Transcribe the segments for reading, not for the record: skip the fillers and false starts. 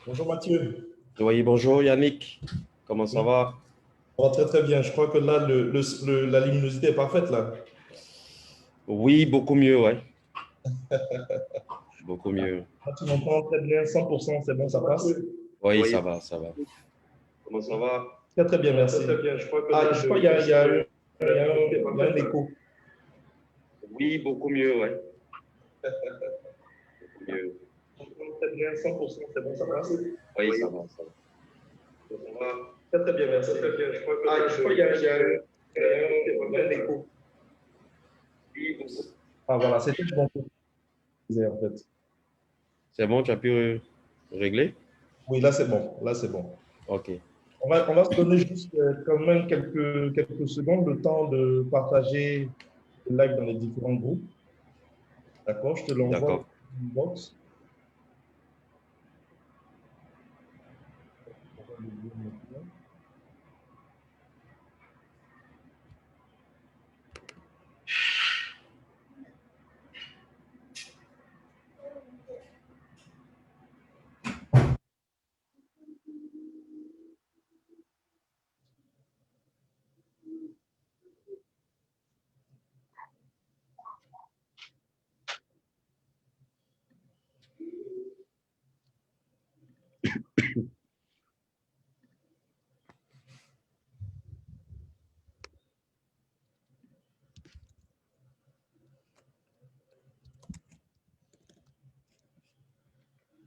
Bonjour Mathieu. Oui, bonjour Yannick, comment ça Oui, va? on va très très bien. Je crois que là, la luminosité est parfaite là. Oui, beaucoup mieux, ouais, beaucoup mieux. Là, tu m'entends très bien, 100%, c'est bon, ça passe. Oui, Oui, ça va, ça va. Comment ça va? très très bien, merci. Très bien. Je crois que Ah, là, je crois qu'il y a un écho. Oui, beaucoup mieux, ouais, beaucoup mieux. Je m'entends très bien, 100%, c'est bon, ça passe. Oui, Oui, ça va, ça va. Comment ça va? très très bien, merci. très bien. Je crois que Ah, là, je crois qu'il y a un écho. Oui, beaucoup. Ah voilà, c'était bon pour disais, en fait. C'est bon, tu as pu régler? Oui, là c'est bon, là c'est bon. Ok, On va se donner juste quand même quelques secondes, le temps de partager le live dans les différents groupes. D'accord, je te l'envoie d'accord. dans l'inbox. On va le lire maintenant.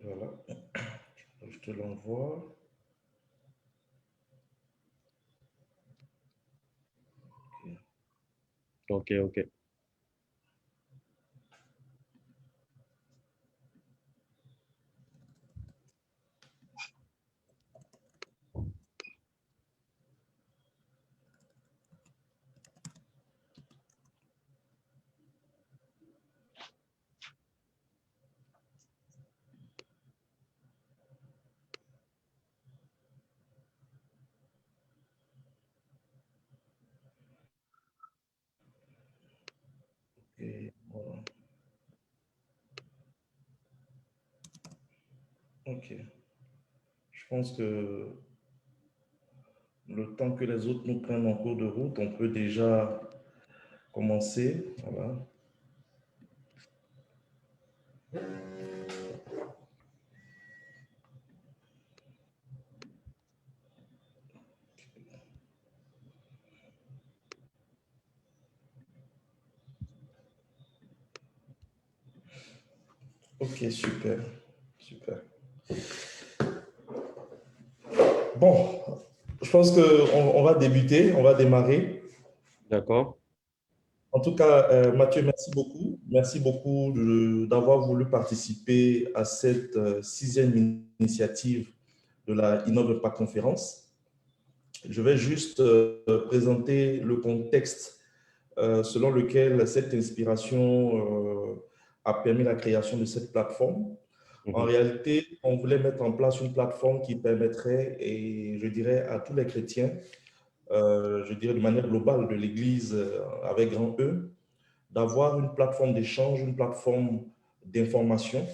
Voilà, je te l'envoie. Ok, ok. Et voilà. Ok. Je pense que le temps que les autres nous prennent en cours de route, on peut déjà commencer. Voilà. Ok, super. Super. Bon, je pense qu'on va débuter, on va démarrer. D'accord. En tout cas, Mathieu, merci beaucoup. Merci beaucoup d'avoir voulu participer à cette sixième initiative de la Innove Impact Conférence. Je vais juste présenter le contexte selon lequel cette inspiration a permis la création de cette plateforme. En Mhm. réalité, on voulait mettre en place une plateforme qui permettrait, et je dirais à tous les chrétiens, je dirais de manière globale de l'Église avec grand E, d'avoir une plateforme d'échange, une plateforme d'information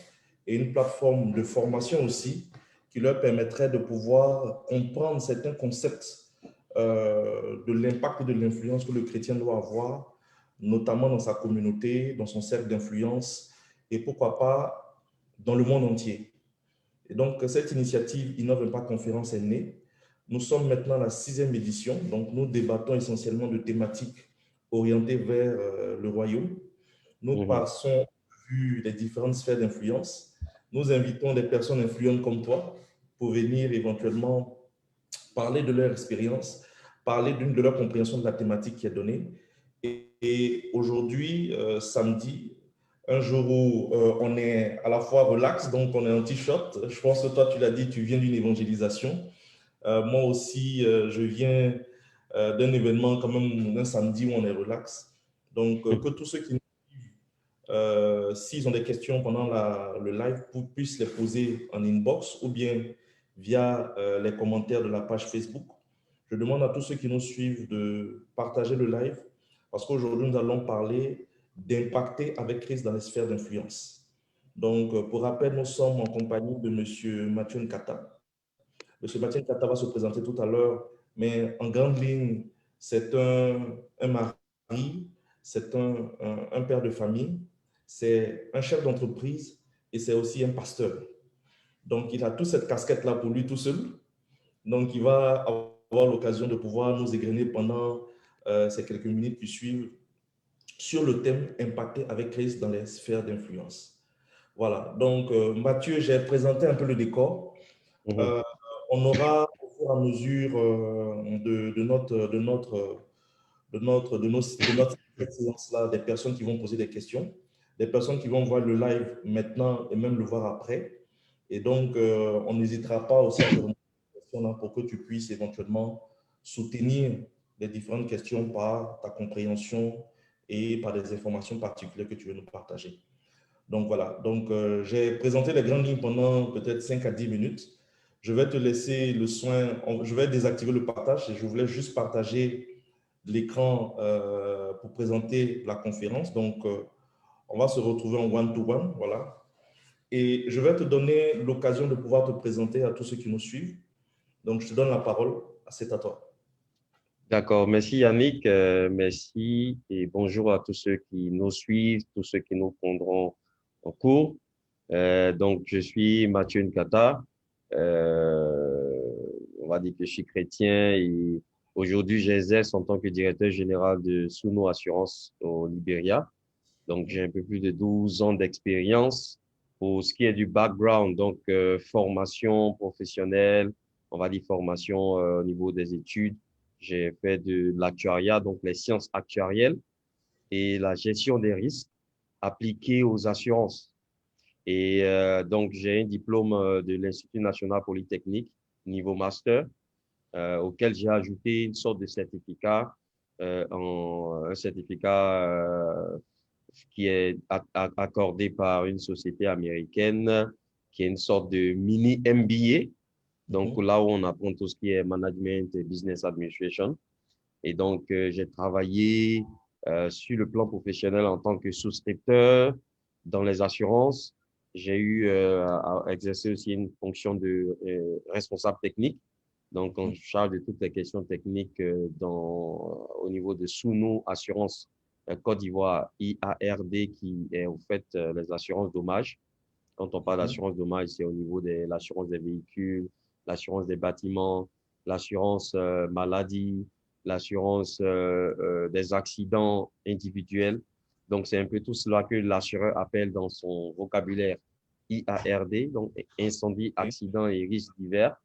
et une plateforme de formation aussi qui leur permettrait de pouvoir comprendre certains concepts de l'impact et de l'influence que le chrétien doit avoir, notamment dans sa communauté, dans son cercle d'influence et pourquoi pas dans le monde entier. Et donc, cette initiative Innove Impact Conférence est née. Nous sommes maintenant à la sixième édition, donc nous débattons essentiellement de thématiques orientées vers le royaume. Nous Mhm. passons vu les différentes sphères d'influence. Nous invitons des personnes influentes comme toi pour venir éventuellement parler de leur expérience, parler de leur compréhension de la thématique qui est donnée. Et aujourd'hui, samedi, un jour où on est à la fois relax, donc on est en t-shirt. Je pense que toi, tu l'as dit, tu viens d'une évangélisation. Moi aussi, je viens d'un événement quand même, un samedi où on est relax. Donc, que tous ceux qui s'ils ont des questions pendant le live, puissent les poser en inbox ou bien via les commentaires de la page Facebook. Je demande à tous ceux qui nous suivent de partager le live parce qu'aujourd'hui, nous allons parler d'impacter avec Christ dans les sphères d'influence. Donc, pour rappel, nous sommes en compagnie de M. Mathieu Nkata. M. Mathieu Nkata va se présenter tout à l'heure, mais en grande ligne, c'est un mari, c'est un père de famille, c'est un chef d'entreprise et c'est aussi un pasteur. Donc, il a toute cette casquette-là pour lui tout seul. Donc, il va avoir l'occasion de pouvoir nous égrener pendant ces quelques minutes qui suivent sur le thème impacté avec Christ dans les sphères d'influence. Voilà, donc Mathieu, j'ai présenté un peu le décor. Mhm. Euh, on aura au fur et à mesure de notre séance-là des personnes qui vont poser des questions, des personnes qui vont voir le live maintenant et même le voir après. Et donc, on n'hésitera pas aussi à te demander des questions là pour que tu puisses éventuellement soutenir les différentes questions par ta compréhension et par des informations particulières que tu veux nous partager. Donc voilà, donc j'ai présenté les grandes lignes pendant peut-être 5 à 10 minutes. Je vais te laisser le soin, je vais désactiver le partage et je voulais juste partager l'écran pour présenter la conférence. Donc, on va se retrouver en one-to-one, voilà. Et je vais te donner l'occasion de pouvoir te présenter à tous ceux qui nous suivent. Donc, je te donne la parole. C'est à toi. D'accord. Merci Yannick. Merci et bonjour à tous ceux qui nous suivent, tous ceux qui nous prendront en cours. Donc, je suis Mathieu Nkata. Euh, on va dire que je suis chrétien et aujourd'hui, j'exerce en tant que directeur général de Suno Assurance au Libéria. Donc, j'ai un peu plus de 12 ans d'expérience pour ce qui est du background, donc formation professionnelle, on va dire formation au niveau des études. J'ai fait de l'actuariat, donc les sciences actuarielles et la gestion des risques appliqués aux assurances. Et donc, j'ai un diplôme de l'Institut national polytechnique, niveau master, auquel j'ai ajouté une sorte de certificat, un certificat qui est accordé par une société américaine, qui est une sorte de mini MBA. Donc, Mhm. là où on apprend tout ce qui est management et business administration. Et donc, j'ai travaillé sur le plan professionnel en tant que souscripteur dans les assurances. J'ai eu à exercer aussi une fonction de responsable technique. Donc, on charge de toutes les questions techniques au niveau de Suno Assurance Côte d'Ivoire, IARD, qui est en fait les assurances dommages. Quand on parle Mhm. d'assurance dommage, c'est au niveau de l'assurance des véhicules, l'assurance des bâtiments, l'assurance maladie, l'assurance des accidents individuels. Donc, c'est un peu tout cela que l'assureur appelle dans son vocabulaire IARD, donc incendie, Ok. accident et risques divers.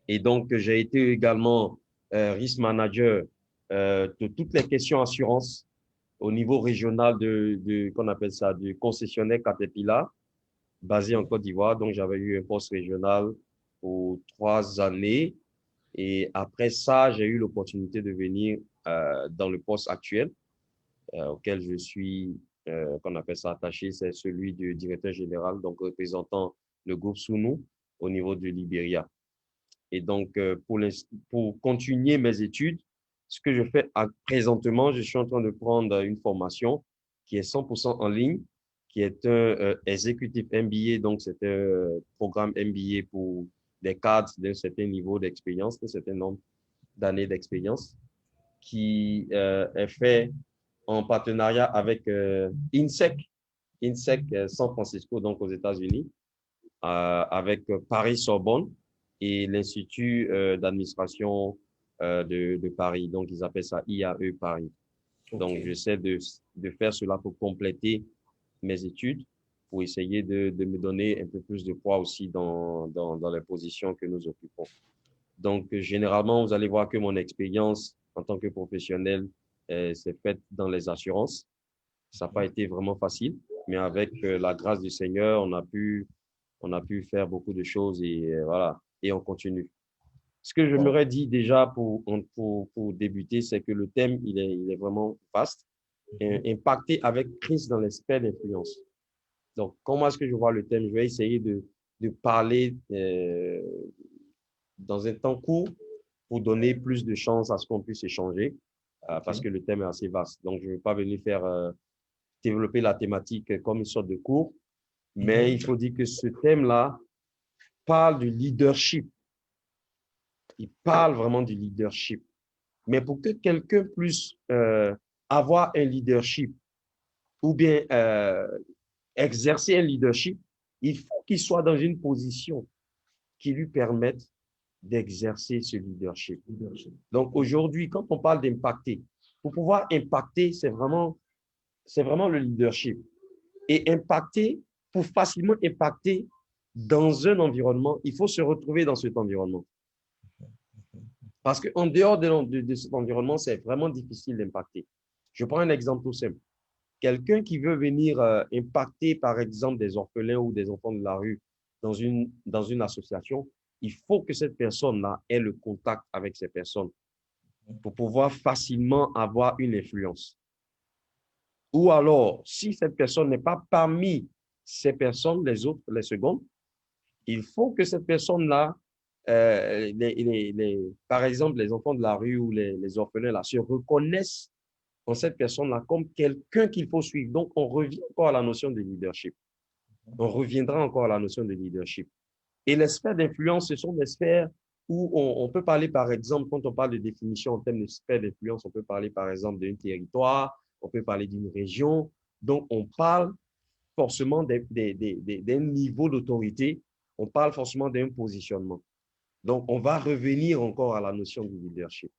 Et donc, j'ai été également risk manager de toutes les questions assurance au niveau régional qu'on appelle ça, du concessionnaire Caterpillar, basé en Côte d'Ivoire. Donc, j'avais eu un poste régional pour 3 années. Et après ça, j'ai eu l'opportunité de venir dans le poste actuel auquel je suis, qu'on appelle ça attaché, c'est celui du directeur général, donc représentant le groupe Sunu au niveau du Libéria. Et donc, pour continuer mes études, ce que je fais présentement, je suis en train de prendre une formation qui est 100% en ligne, qui est un Executive MBA, donc c'est un programme MBA pour des cadres d'un certain niveau d'expérience, d'un certain nombre d'années d'expérience, qui est fait en partenariat avec INSEC San Francisco, donc aux États-Unis, avec Paris-Sorbonne et l'Institut d'administration de Paris. Donc, ils appellent ça IAE Paris. Ok. Donc, j'essaie de faire cela pour compléter mes études, pour essayer de me donner un peu plus de poids aussi dans les positions que nous occupons. Donc, généralement, vous allez voir que mon expérience en tant que professionnel s'est faite dans les assurances. Ça n'a pas été vraiment facile, mais avec la grâce du Seigneur, on a pu faire beaucoup de choses et voilà, et on continue. Ce que je Wow. m'aurais dit déjà pour débuter, c'est que le thème, il est vraiment vaste, et impacté avec Christ dans les sphères d'influence. Donc, comment est-ce que je vois le thème? Je vais essayer de parler dans un temps court pour donner plus de chances à ce qu'on puisse échanger, parce Ok. que le thème est assez vaste. Donc, je ne vais pas venir développer la thématique comme une sorte de cours, Mais il faut dire que ce thème-là parle du leadership. Il parle vraiment du leadership. Mais pour que quelqu'un puisse avoir un leadership ou bien exercer un leadership, il faut qu'il soit dans une position qui lui permette d'exercer ce leadership. Donc aujourd'hui, quand on parle d'impacter, pour pouvoir impacter, c'est vraiment le leadership. Et impacter, pour facilement impacter dans un environnement, il faut se retrouver dans cet environnement. Parce qu'en dehors de cet environnement, c'est vraiment difficile d'impacter. Je prends un exemple tout simple. Quelqu'un qui veut venir impacter, par exemple, des orphelins ou des enfants de la rue dans une association, il faut que cette personne-là ait le contact avec ces personnes pour pouvoir facilement avoir une influence. Ou alors, si cette personne n'est pas parmi ces personnes, les autres, les secondes, il faut que cette personne-là, par exemple, les enfants de la rue ou les orphelins là, se reconnaissent en cette personne-là comme quelqu'un qu'il faut suivre. Donc, on revient encore à la notion de leadership. On reviendra encore à la notion de leadership. Et les sphères d'influence, ce sont des sphères où on peut parler, par exemple, quand on parle de définition en termes de sphères d'influence, on peut parler, par exemple, d'un territoire, on peut parler d'une région. Donc, on parle forcément d'un niveau d'autorité, on parle forcément d'un positionnement. Donc, on va revenir encore à la notion du leadership.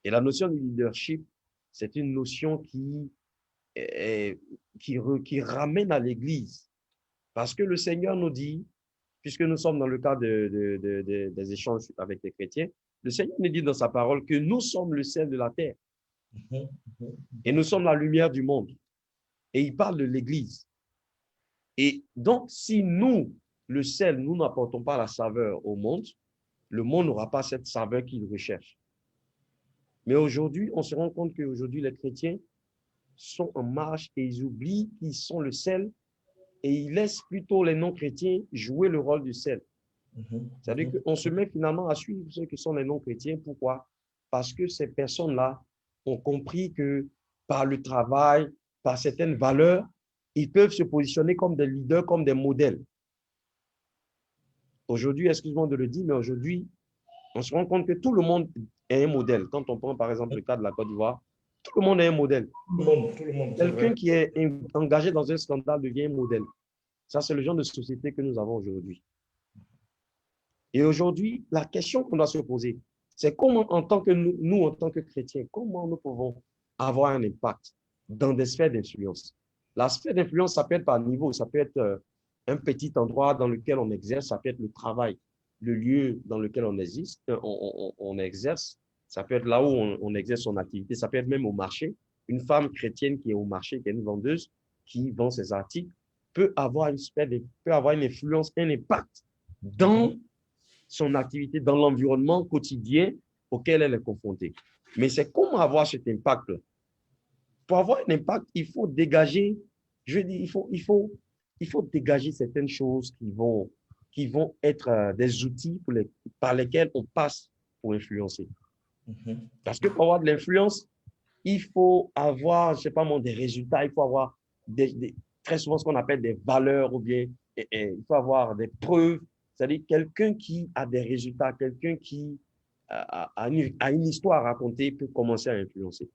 Et la notion du leadership, c'est une notion qui ramène à l'Église. Parce que le Seigneur nous dit, puisque nous sommes dans le cadre des échanges avec les chrétiens, le Seigneur nous dit dans sa parole que nous sommes le sel de la terre. Et nous sommes la lumière du monde. Et il parle de l'Église. Et donc, si nous, le sel, nous n'apportons pas la saveur au monde, le monde n'aura pas cette saveur qu'il recherche. Mais aujourd'hui, on se rend compte qu'aujourd'hui, les chrétiens sont en marche et ils oublient qu'ils sont le sel et ils laissent plutôt les non-chrétiens jouer le rôle du sel. C'est-à-dire qu'on se met finalement à suivre ceux qui sont les non-chrétiens. Pourquoi? Parce que ces personnes-là ont compris que par le travail, par certaines valeurs, ils peuvent se positionner comme des leaders, comme des modèles. Aujourd'hui, excuse-moi de le dire, mais aujourd'hui, on se rend compte que tout le monde est un modèle. Quand on prend par exemple le cas de la Côte d'Ivoire, tout le monde est un modèle. Tout le monde. Quelqu'un qui est engagé dans un scandale devient un modèle. Ça, c'est le genre de société que nous avons aujourd'hui. Et aujourd'hui, la question qu'on doit se poser, c'est comment, en tant que nous, en tant que chrétiens, comment nous pouvons avoir un impact dans des sphères d'influence. La sphère d'influence, ça peut être par niveau, ça peut être un petit endroit dans lequel on exerce, ça peut être le travail, le lieu dans lequel on existe, on exerce, ça peut être là où on exerce son activité, ça peut être même au marché. Une femme chrétienne qui est au marché, qui est une vendeuse, qui vend ses articles, peut avoir une influence, un impact dans son activité, dans l'environnement quotidien auquel elle est confrontée. Mais c'est comment avoir cet impact-là? Pour avoir un impact, il faut dégager, je dis, il faut dégager certaines choses qui vont être des outils par lesquels on passe pour influencer. Parce que pour avoir de l'influence, il faut avoir, je ne sais pas moi, des résultats, il faut avoir très souvent ce qu'on appelle des valeurs ou bien il faut avoir des preuves. C'est-à-dire quelqu'un qui a des résultats, quelqu'un qui a une histoire à raconter peut commencer à influencer.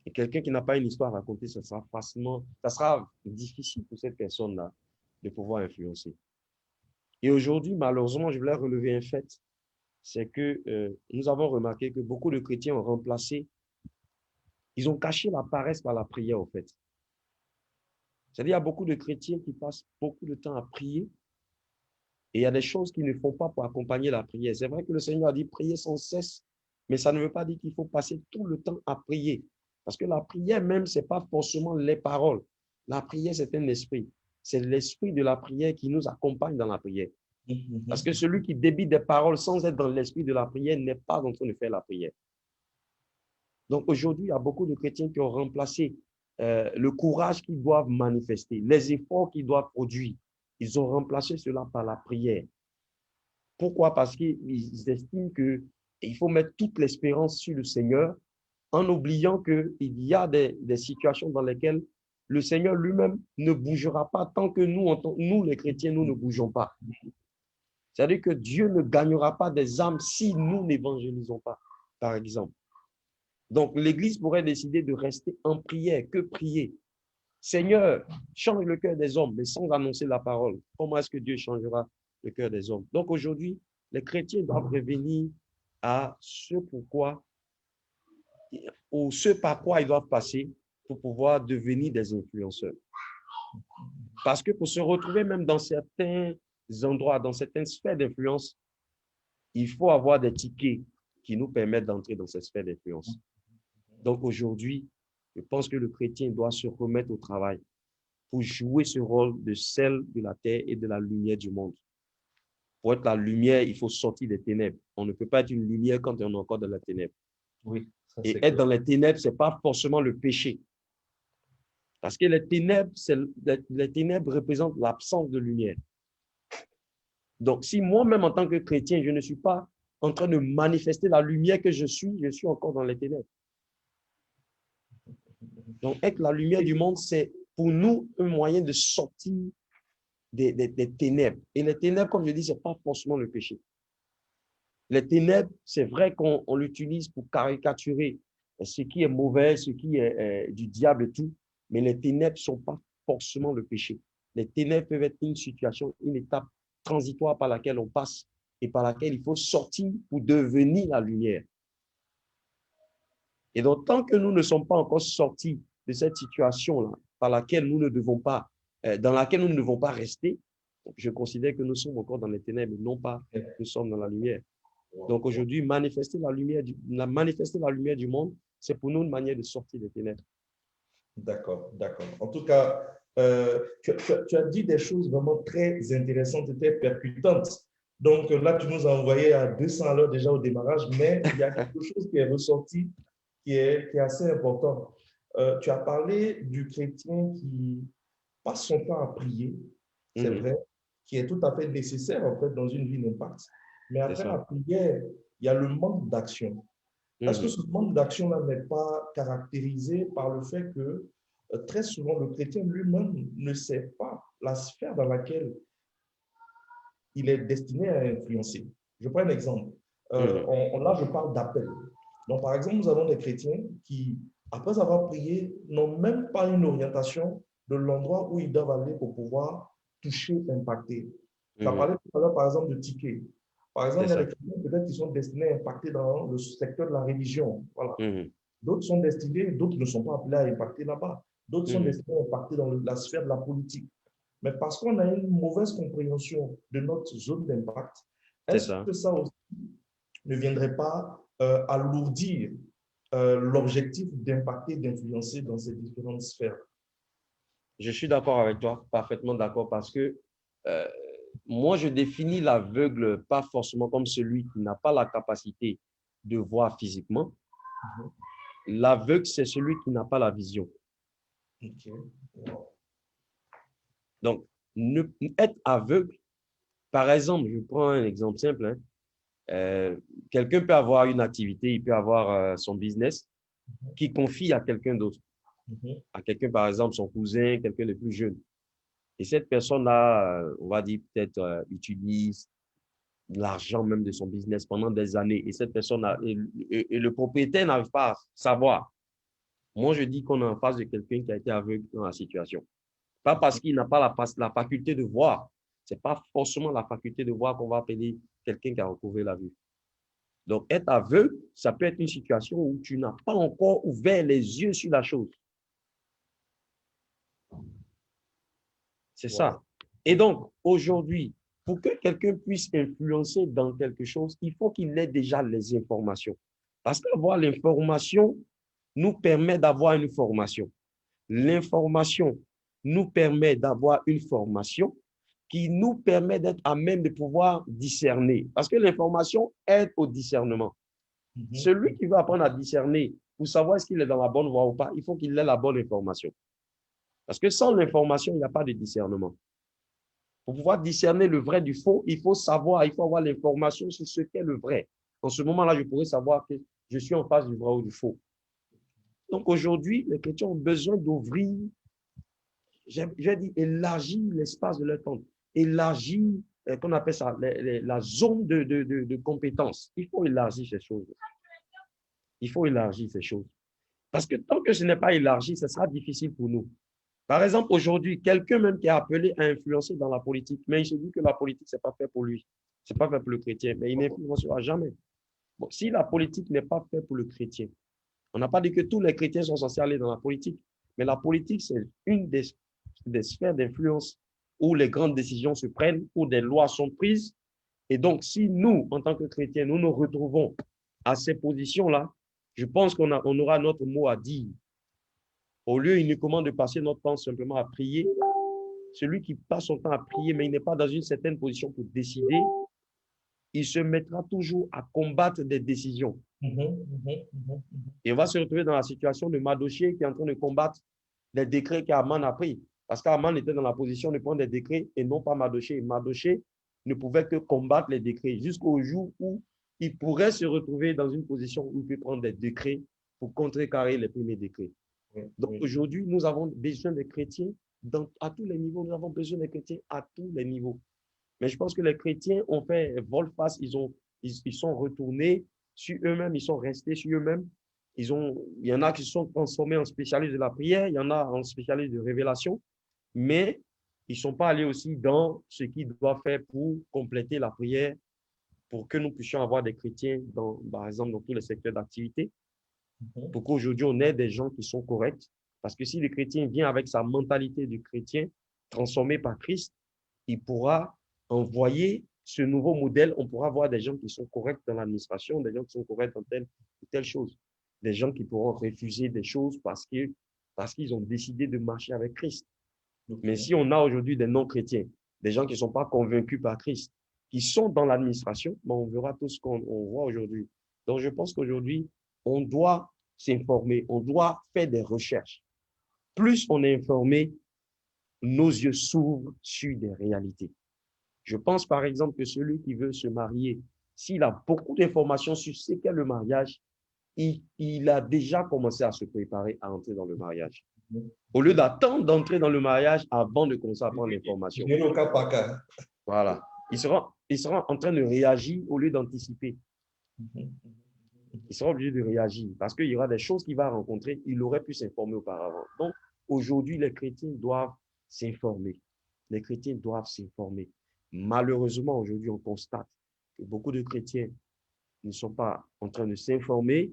Et quelqu'un qui n'a pas une histoire à raconter, ça sera difficile pour cette personne-là de pouvoir influencer. Et aujourd'hui, malheureusement, je voulais relever un fait, c'est que nous avons remarqué que beaucoup de chrétiens ont remplacé, ils ont caché la paresse par la prière, en fait. C'est-à-dire, il y a beaucoup de chrétiens qui passent beaucoup de temps à prier et il y a des choses qu'ils ne font pas pour accompagner la prière. C'est vrai que le Seigneur a dit prier sans cesse, mais ça ne veut pas dire qu'il faut passer tout le temps à prier. Parce que la prière même, ce n'est pas forcément les paroles. La prière, c'est un esprit. C'est l'esprit de la prière qui nous accompagne dans la prière. Parce que celui qui débite des paroles sans être dans l'esprit de la prière n'est pas en train de faire la prière. Donc aujourd'hui, il y a beaucoup de chrétiens qui ont remplacé le courage qu'ils doivent manifester, les efforts qu'ils doivent produire. Ils ont remplacé cela par la prière. Pourquoi? Parce qu'ils estiment qu'il faut mettre toute l'espérance sur le Seigneur en oubliant qu'il y a des situations dans lesquelles le Seigneur lui-même ne bougera pas tant que nous, les chrétiens, nous ne bougeons pas. C'est-à-dire que Dieu ne gagnera pas des âmes si nous n'évangélisons pas, par exemple. Donc, l'Église pourrait décider de rester en prière, que prier. Seigneur, change le cœur des hommes, mais sans annoncer la parole. Comment est-ce que Dieu changera le cœur des hommes? Donc, aujourd'hui, les chrétiens doivent revenir à ce pourquoi ou ce par quoi ils doivent passer pour pouvoir devenir des influenceurs. Parce que pour se retrouver même dans certains endroits, dans certaines sphères d'influence, il faut avoir des tickets qui nous permettent d'entrer dans cette sphère d'influence. Donc aujourd'hui, je pense que le chrétien doit se remettre au travail pour jouer ce rôle de sel de la terre et de la lumière du monde. Pour être la lumière, il faut sortir des ténèbres. On ne peut pas être une lumière quand on est encore dans la ténèbre. Oui, et être dans les ténèbres, ce n'est pas forcément le péché. Parce que les ténèbres représentent l'absence de lumière. Donc, si moi-même, en tant que chrétien, je ne suis pas en train de manifester la lumière que je suis encore dans les ténèbres. Donc, être la lumière du monde, c'est pour nous un moyen de sortir des ténèbres. Et les ténèbres, comme je dis, ce n'est pas forcément le péché. Les ténèbres, c'est vrai qu'on l'utilise pour caricaturer ce qui est mauvais, ce qui est du diable et tout, mais les ténèbres ne sont pas forcément le péché. Les ténèbres peuvent être une situation, une étape transitoire par laquelle on passe et par laquelle il faut sortir pour devenir la lumière. Et donc, tant que nous ne sommes pas encore sortis de cette situation-là, par laquelle nous ne devons pas, dans laquelle nous ne devons pas rester, je considère que nous sommes encore dans les ténèbres, non pas que nous sommes dans la lumière. Donc aujourd'hui, manifester la lumière du monde, c'est pour nous une manière de sortir des ténèbres. D'accord, d'accord. En tout cas, tu as dit des choses vraiment très intéressantes et très percutantes. Donc là, tu nous as envoyé à 200 à l'heure déjà au démarrage, mais il y a quelque chose qui est ressorti qui est assez important. Tu as parlé du chrétien qui passe son temps à prier, c'est vrai, qui est tout à fait nécessaire en fait dans une vie d'impact. Mais après la prière, il y a le manque d'action. Est-ce que ce manque d'action-là n'est pas caractérisé par le fait que très souvent le chrétien lui-même ne sait pas la sphère dans laquelle il est destiné à influencer? Je prends un exemple. Là, je parle d'appel. Donc, par exemple, nous avons des chrétiens qui, après avoir prié, n'ont même pas une orientation de l'endroit où ils doivent aller pour pouvoir toucher, impacter. Tu as parlé tout à l'heure, par exemple, de tickets. Par exemple, il y a des chrétiens peut-être qui sont destinés à impacter dans le secteur de la religion. Voilà. D'autres sont destinés, d'autres ne sont pas appelés à impacter là-bas. D'autres sont destinés à impacter dans la sphère de la politique. Mais parce qu'on a une mauvaise compréhension de notre zone d'impact, est-ce que ça aussi ne viendrait pas alourdir l'objectif d'impacter, d'influencer dans ces différentes sphères? Je suis d'accord avec toi, parfaitement d'accord, parce que moi, je définis l'aveugle pas forcément comme celui qui n'a pas la capacité de voir physiquement. L'aveugle, c'est celui qui n'a pas la vision. Donc, être aveugle, par exemple, je prends un exemple simple. Quelqu'un peut avoir une activité, il peut avoir son business qui confie à quelqu'un d'autre. À quelqu'un, par exemple, son cousin, quelqu'un de plus jeune. Et cette personne-là, on va dire, peut-être utilise l'argent même de son business pendant des années. Et cette personne, et le propriétaire n'arrive pas à savoir. Moi, je dis qu'on est en face de quelqu'un qui a été aveugle dans la situation. Pas parce qu'il n'a pas la faculté de voir. Ce n'est pas forcément la faculté de voir qu'on va appeler quelqu'un qui a recouvré la vue. Donc, être aveugle, ça peut être une situation où tu n'as pas encore ouvert les yeux sur la chose. C'est ça. Et donc, aujourd'hui, pour que quelqu'un puisse influencer dans quelque chose, il faut qu'il ait déjà les informations. Parce qu'avoir l'information nous permet d'avoir une formation. L'information nous permet d'avoir une formation qui nous permet d'être à même de pouvoir discerner. Parce que l'information aide au discernement. Celui qui veut apprendre à discerner pour savoir est-ce qu'il est dans la bonne voie ou pas, il faut qu'il ait la bonne information. Parce que sans l'information, il n'y a pas de discernement. Pour pouvoir discerner le vrai du faux, il faut savoir, il faut avoir l'information sur ce qu'est le vrai. En ce moment-là, je pourrais savoir que je suis en face du vrai ou du faux. Donc aujourd'hui, les chrétiens ont besoin d'ouvrir j'ai dit, élargis l'espace de l'attente, élargis, qu'on appelle ça, la zone de compétences. Il faut élargir ces choses. Il faut élargir ces choses. Parce que tant que ce n'est pas élargi, ce sera difficile pour nous. Par exemple, aujourd'hui, quelqu'un même qui est appelé à influencer dans la politique, mais il se dit que la politique, ce n'est pas fait pour lui. Ce n'est pas fait pour le chrétien, mais il n'influencera jamais. Bon, si la politique n'est pas faite pour le chrétien, on n'a pas dit que tous les chrétiens sont censés aller dans la politique, mais la politique, c'est une des sphères d'influence où les grandes décisions se prennent, où des lois sont prises. Et donc, si nous, en tant que chrétiens, nous nous retrouvons à ces positions-là, je pense qu'on aura notre mot à dire. Au lieu uniquement de passer notre temps simplement à prier, celui qui passe son temps à prier, mais il n'est pas dans une certaine position pour décider, il se mettra toujours à combattre des décisions. Et on va se retrouver dans la situation de Mardochée qui est en train de combattre les décrets qu'Aman a pris. Parce qu'Aman était dans la position de prendre des décrets et non pas Mardochée. Mardochée ne pouvait que combattre les décrets jusqu'au jour où il pourrait se retrouver dans une position où il peut prendre des décrets pour contrecarrer les premiers décrets. Donc aujourd'hui, nous avons besoin des chrétiens à tous les niveaux. Nous avons besoin des chrétiens à tous les niveaux. Mais je pense que les chrétiens ont fait volte-face. Ils sont retournés sur eux-mêmes. Ils sont restés sur eux-mêmes. Il y en a qui se sont transformés en spécialistes de la prière. Il y en a en spécialistes de révélation. Mais ils ne sont pas allés aussi dans ce qu'ils doivent faire pour compléter la prière, pour que nous puissions avoir des chrétiens, par exemple, dans tous les secteurs d'activité. Pour qu'aujourd'hui, on ait des gens qui sont corrects. Parce que si le chrétien vient avec sa mentalité du chrétien, transformé par Christ, il pourra envoyer ce nouveau modèle. On pourra avoir des gens qui sont corrects dans l'administration, des gens qui sont corrects dans telle ou telle chose. Des gens qui pourront refuser des choses parce qu'ils ont décidé de marcher avec Christ. Mais si on a aujourd'hui des non-chrétiens, des gens qui ne sont pas convaincus par Christ, qui sont dans l'administration, on verra tout ce qu'on voit aujourd'hui. Donc, je pense qu'aujourd'hui, on doit s'informer, on doit faire des recherches. Plus on est informé, nos yeux s'ouvrent sur des réalités. Je pense par exemple que celui qui veut se marier, s'il a beaucoup d'informations sur ce qu'est le mariage, il a déjà commencé à se préparer à entrer dans le mariage. Au lieu d'attendre d'entrer dans le mariage avant de commencer à prendre l'information. Voilà. Il sera en train de réagir au lieu d'anticiper. Il sera obligé de réagir parce qu'il y aura des choses qu'il va rencontrer. Il aurait pu s'informer auparavant. Donc, aujourd'hui, les chrétiens doivent s'informer. Les chrétiens doivent s'informer. Malheureusement, aujourd'hui, on constate que beaucoup de chrétiens ne sont pas en train de s'informer,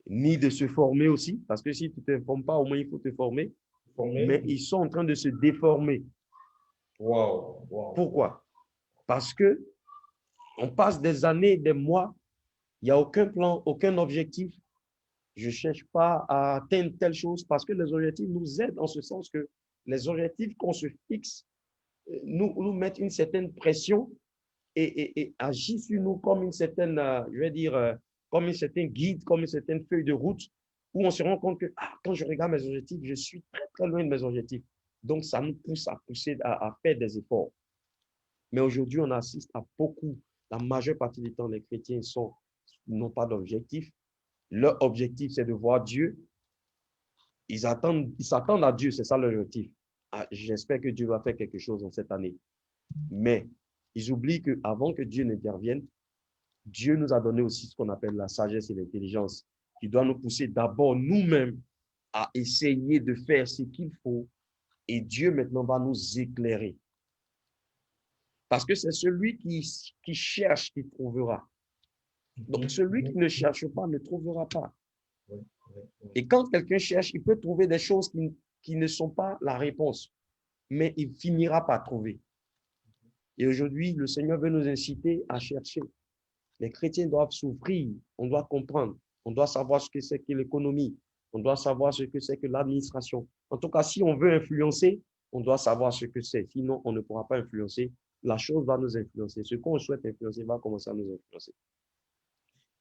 ni de se former aussi, parce que si tu ne t'informes pas, au moins il faut te former. Mais ils sont en train de se déformer. Pourquoi? Parce que on passe des années, des mois, il n'y a aucun plan, aucun objectif. Je ne cherche pas à atteindre telle chose parce que les objectifs nous aident en ce sens que les objectifs qu'on se fixe nous mettent une certaine pression et agissent sur nous comme une certaine, je vais dire, comme une certaine guide, comme une certaine feuille de route où on se rend compte que quand je regarde mes objectifs, je suis très, très loin de mes objectifs. Donc, ça nous pousse à faire des efforts. Mais aujourd'hui, on assiste à beaucoup, la majeure partie du temps, les chrétiens n'ont pas d'objectif. Leur objectif, c'est de voir Dieu. Ils s'attendent à Dieu, c'est ça leur objectif. J'espère que Dieu va faire quelque chose en cette année. Mais ils oublient qu'avant que Dieu n'intervienne, Dieu nous a donné aussi ce qu'on appelle la sagesse et l'intelligence, qui doit nous pousser d'abord nous-mêmes à essayer de faire ce qu'il faut. Et Dieu maintenant va nous éclairer. Parce que c'est celui qui cherche qui trouvera. Donc, celui qui ne cherche pas ne trouvera pas. Et quand quelqu'un cherche, il peut trouver des choses qui ne sont pas la réponse, mais il finira par trouver. Et aujourd'hui, le Seigneur veut nous inciter à chercher. Les chrétiens doivent s'ouvrir, on doit comprendre, on doit savoir ce que c'est que l'économie, on doit savoir ce que c'est que l'administration. En tout cas, si on veut influencer, on doit savoir ce que c'est. Sinon, on ne pourra pas influencer. La chose va nous influencer. Ce qu'on souhaite influencer va commencer à nous influencer.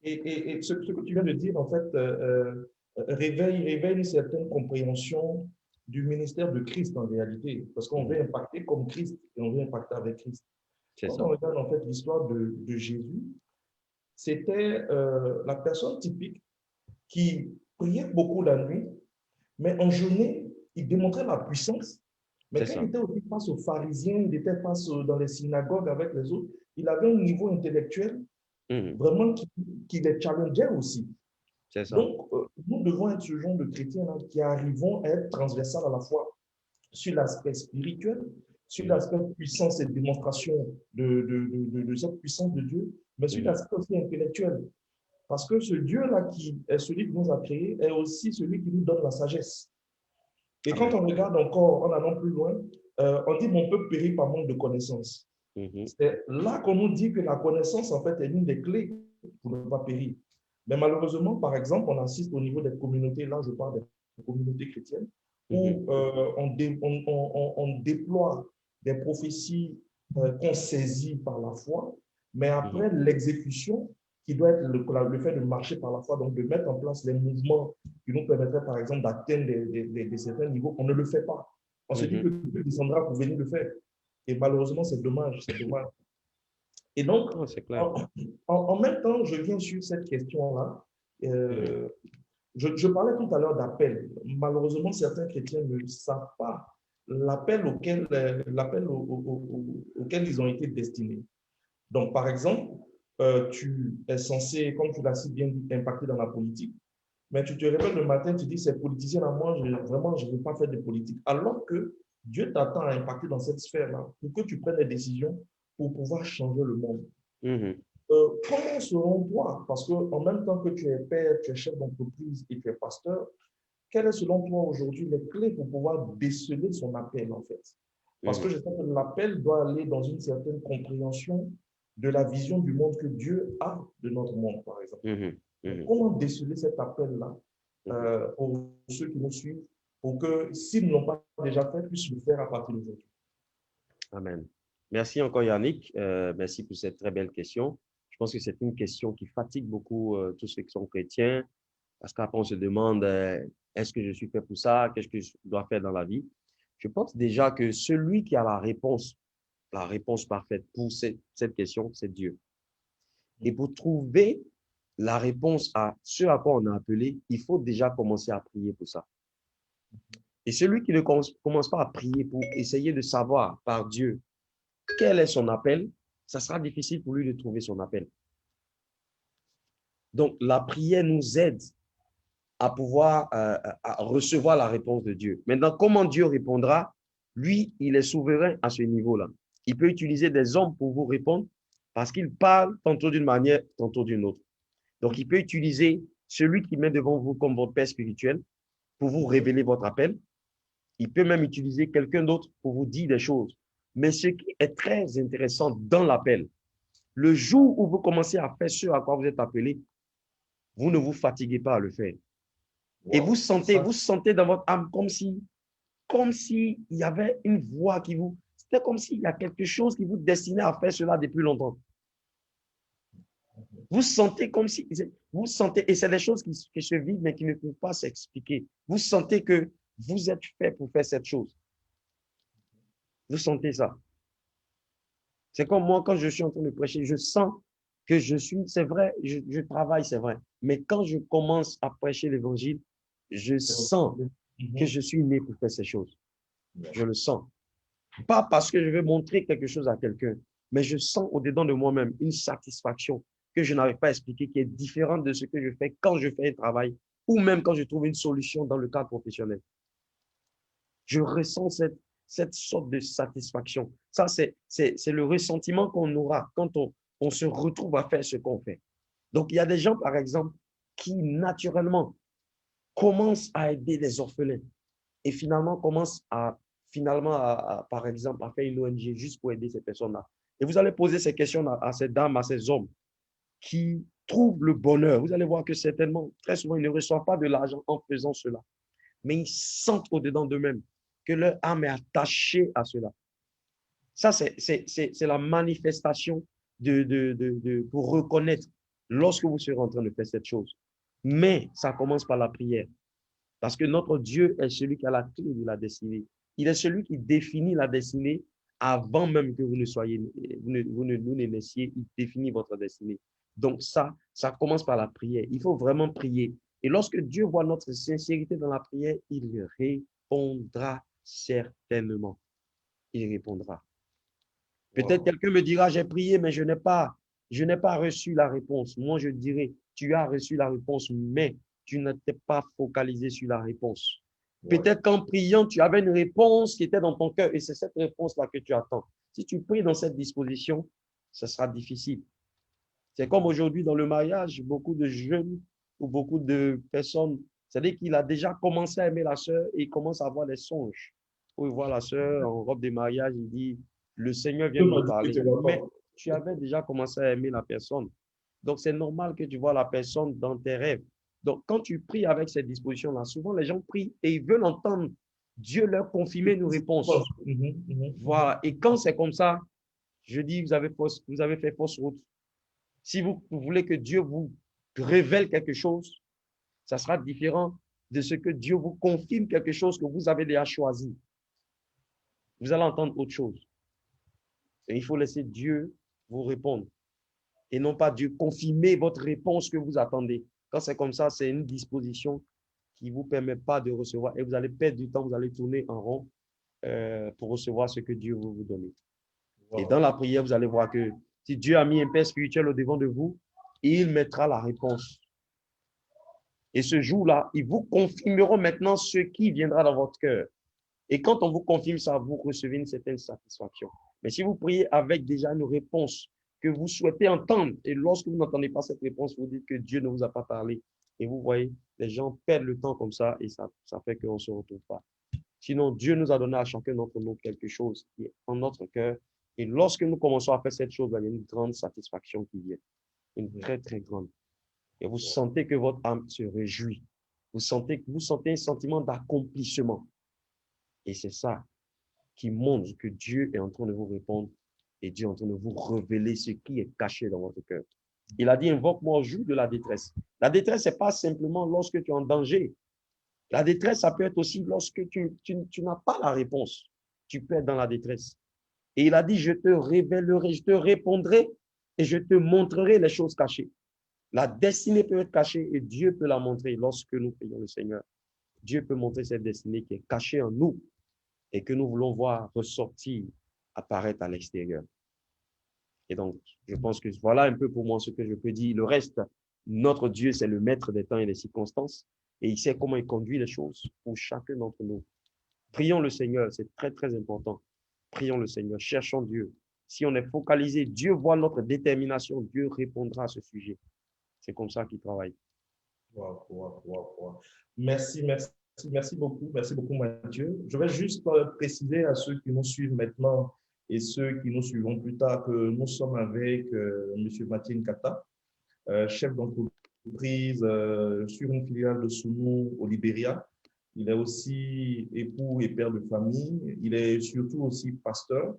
Et ce que tu viens de dire, en fait, réveille une certaine compréhension du ministère de Christ en réalité, parce qu'on veut impacter comme Christ et on veut impacter avec Christ. Quand on regarde en fait l'histoire de Jésus, c'était la personne typique qui priait beaucoup la nuit, mais en journée, il démontrait la puissance Mais C'est quand ça. il était aussi face aux pharisiens, il était face dans les synagogues avec les autres, il avait un niveau intellectuel Mhm. vraiment qui les challengeait aussi. C'est ça. Donc, nous devons être ce genre de chrétiens là, qui arrivons à être transversal à la fois sur l'aspect spirituel, sur Mhm. l'aspect puissance et démonstration de cette puissance de Dieu, mais sur Mhm. l'aspect aussi intellectuel. Parce que ce Dieu-là qui est celui qui nous a créés est aussi celui qui nous donne la sagesse. Et quand Amen. on regarde encore, en allant plus loin, on dit mon peuple périt par manque de connaissances. Mhm. C'est là qu'on nous dit que la connaissance, en fait, est l'une des clés pour ne pas périr. Mais malheureusement, par exemple, on assiste au niveau des communautés, là je parle des communautés chrétiennes, Mhm. où on déploie des prophéties qu'on saisit par la foi, mais Mhm. après l'exécution, qui doit être le fait de marcher par la foi, donc de mettre en place les mouvements qui nous permettraient, par exemple, d'atteindre certains niveaux, on ne le fait pas. On se dit que Mhm. Dieu descendra pour venir le faire. Et malheureusement, c'est dommage, c'est dommage. Et donc, Non, c'est clair. en même temps, je viens sur cette question-là. Mhm. Euh, je parlais tout à l'heure d'appel. Malheureusement, certains chrétiens ne savent pas l'appel auquel ils ont été destinés. Donc, par exemple, tu es censé, comme tu l'as si bien dit, impacter dans la politique, mais tu te réveilles le matin, tu dis, ces politiciens à moi, vraiment, je ne veux pas faire de politique. Alors que Dieu t'attend à impacter dans cette sphère-là pour que tu prennes des décisions pour pouvoir changer le monde. Mhm. Comment selon toi, parce qu'en même temps que tu es père, tu es chef d'entreprise et tu es pasteur, quelles est selon toi aujourd'hui les clés pour pouvoir déceler son appel en fait? Parce que Mhm. je sais que l'appel doit aller dans une certaine compréhension de la vision du monde que Dieu a de notre monde, par exemple. Mhm. Donc, Mhm. comment déceler cet appel-là Mhm. pour ceux qui nous suivent, pour que s'ils ne l'ont pas déjà fait, puissent le faire à partir d'aujourd'hui? Amen. Merci encore, Yannick. Merci pour cette très belle question. Je pense que c'est une question qui fatigue beaucoup tous ceux qui sont chrétiens, parce qu'après, on se demande, est-ce que je suis fait pour ça? Qu'est-ce que je dois faire dans la vie? Je pense déjà que celui qui a la réponse parfaite pour cette question, c'est Dieu. Et pour trouver la réponse à ce à quoi on a appelé, il faut déjà commencer à prier pour ça. Et celui qui ne commence pas à prier pour essayer de savoir par Dieu quel est son appel, ça sera difficile pour lui de trouver son appel. Donc, la prière nous aide à pouvoir à recevoir la réponse de Dieu. Maintenant, comment Dieu répondra? Lui, il est souverain à ce niveau-là. Il peut utiliser des hommes pour vous répondre parce qu'il parle tantôt d'une manière, tantôt d'une autre. Donc, il peut utiliser celui qui met devant vous comme votre père spirituel pour vous révéler votre appel. Il peut même utiliser quelqu'un d'autre pour vous dire des choses. Mais ce qui est très intéressant dans l'appel, le jour où vous commencez à faire ce à quoi vous êtes appelé, vous ne vous fatiguez pas à le faire. Et Wow, vous sentez dans votre âme comme si il y avait une voix qui vous, c'était comme s'il y a quelque chose qui vous destinait à faire cela depuis longtemps. Vous sentez comme si, vous sentez, et c'est des choses qui se vivent mais qui ne peuvent pas s'expliquer. Vous sentez que vous êtes fait pour faire cette chose. Vous sentez ça. C'est comme moi, quand je suis en train de prêcher, je sens que c'est vrai, je travaille, c'est vrai. Mais quand je commence à prêcher l'évangile, je sens que je suis né pour faire ces choses. Je le sens. Pas parce que je veux montrer quelque chose à quelqu'un, mais je sens au-dedans de moi-même une satisfaction que je n'arrive pas à expliquer, qui est différente de ce que je fais quand je fais un travail ou même quand je trouve une solution dans le cadre professionnel. Je ressens cette sorte de satisfaction. Ça, c'est le ressentiment qu'on aura quand on se retrouve à faire ce qu'on fait. Donc, il y a des gens, par exemple, qui naturellement commencent à aider les orphelins et finalement commencent par exemple, à faire une ONG juste pour aider ces personnes-là. Et vous allez poser ces questions à ces dames, à ces hommes qui trouvent le bonheur. Vous allez voir que certainement, très souvent, ils ne reçoivent pas de l'argent en faisant cela, mais ils sentent au-dedans d'eux-mêmes que leur âme est attachée à cela. Ça, c'est la manifestation pour reconnaître lorsque vous serez en train de faire cette chose. Mais ça commence par la prière. Parce que notre Dieu est celui qui a la clé de la destinée. Il est celui qui définit la destinée avant même que vous ne naissiez. Il définit votre destinée. Donc ça commence par la prière. Il faut vraiment prier. Et lorsque Dieu voit notre sincérité dans la prière, il répondra certainement, il répondra. Peut-être quelqu'un me dira, j'ai prié, mais je n'ai pas reçu la réponse. Moi, je dirais, tu as reçu la réponse, mais tu ne t'es pas focalisé sur la réponse. Peut-être qu'en priant, tu avais une réponse qui était dans ton cœur et c'est cette réponse-là que tu attends. Si tu pries dans cette disposition, ce sera difficile. C'est comme aujourd'hui dans le mariage, beaucoup de jeunes ou beaucoup de personnes, c'est-à-dire qu'il a déjà commencé à aimer la sœur et il commence à avoir des songes. Où il voit la sœur en robe de mariage, il dit, le Seigneur vient de me parler. Mais tu avais déjà commencé à aimer la personne. Donc, c'est normal que tu vois la personne dans tes rêves. Donc, quand tu pries avec cette disposition-là, souvent les gens prient et ils veulent entendre Dieu leur confirmer une réponse. Voilà. Et quand c'est comme ça, je dis, vous avez fait fausse route. Si vous voulez que Dieu vous révèle quelque chose, ça sera différent de ce que Dieu vous confirme quelque chose que vous avez déjà choisi. Vous allez entendre autre chose. Et il faut laisser Dieu vous répondre et non pas Dieu confirmer votre réponse que vous attendez. Quand c'est comme ça, c'est une disposition qui ne vous permet pas de recevoir et vous allez perdre du temps, vous allez tourner en rond pour recevoir ce que Dieu veut vous donner. Et dans la prière, vous allez voir que si Dieu a mis un père spirituel au devant de vous, il mettra la réponse. Et ce jour-là, ils vous confirmeront maintenant ce qui viendra dans votre cœur. Et quand on vous confirme ça, vous recevez une certaine satisfaction. Mais si vous priez avec déjà une réponse que vous souhaitez entendre, et lorsque vous n'entendez pas cette réponse, vous dites que Dieu ne vous a pas parlé. Et vous voyez, les gens perdent le temps comme ça et ça fait qu'on ne se retrouve pas. Sinon, Dieu nous a donné à chacun d'entre nous quelque chose qui est en notre cœur. Et lorsque nous commençons à faire cette chose, il y a une grande satisfaction qui vient. Une très, très grande. Et vous sentez que votre âme se réjouit. Vous sentez un sentiment d'accomplissement. Et c'est ça qui montre que Dieu est en train de vous répondre et Dieu est en train de vous révéler ce qui est caché dans votre cœur. Il a dit, invoque-moi au jour de la détresse. La détresse, ce n'est pas simplement lorsque tu es en danger. La détresse, ça peut être aussi lorsque tu n'as pas la réponse. Tu peux être dans la détresse. Et il a dit, je te révélerai, je te répondrai et je te montrerai les choses cachées. La destinée peut être cachée et Dieu peut la montrer lorsque nous prions le Seigneur. Dieu peut montrer cette destinée qui est cachée en nous et que nous voulons voir ressortir, apparaître à l'extérieur. Et donc, je pense que voilà un peu pour moi ce que je peux dire. Le reste, notre Dieu, c'est le maître des temps et des circonstances et il sait comment il conduit les choses pour chacun d'entre nous. Prions le Seigneur, c'est très, très important. Prions le Seigneur, cherchons Dieu. Si on est focalisé, Dieu voit notre détermination, Dieu répondra à ce sujet. C'est comme ça qu'il travaille. Merci beaucoup. Merci beaucoup, Mathieu. Je vais juste préciser à ceux qui nous suivent maintenant et ceux qui nous suivront plus tard que nous sommes avec M. Mathieu Nkata, chef d'entreprise sur une filiale de Sounou au Libéria. Il est aussi époux et père de famille. Il est surtout aussi pasteur.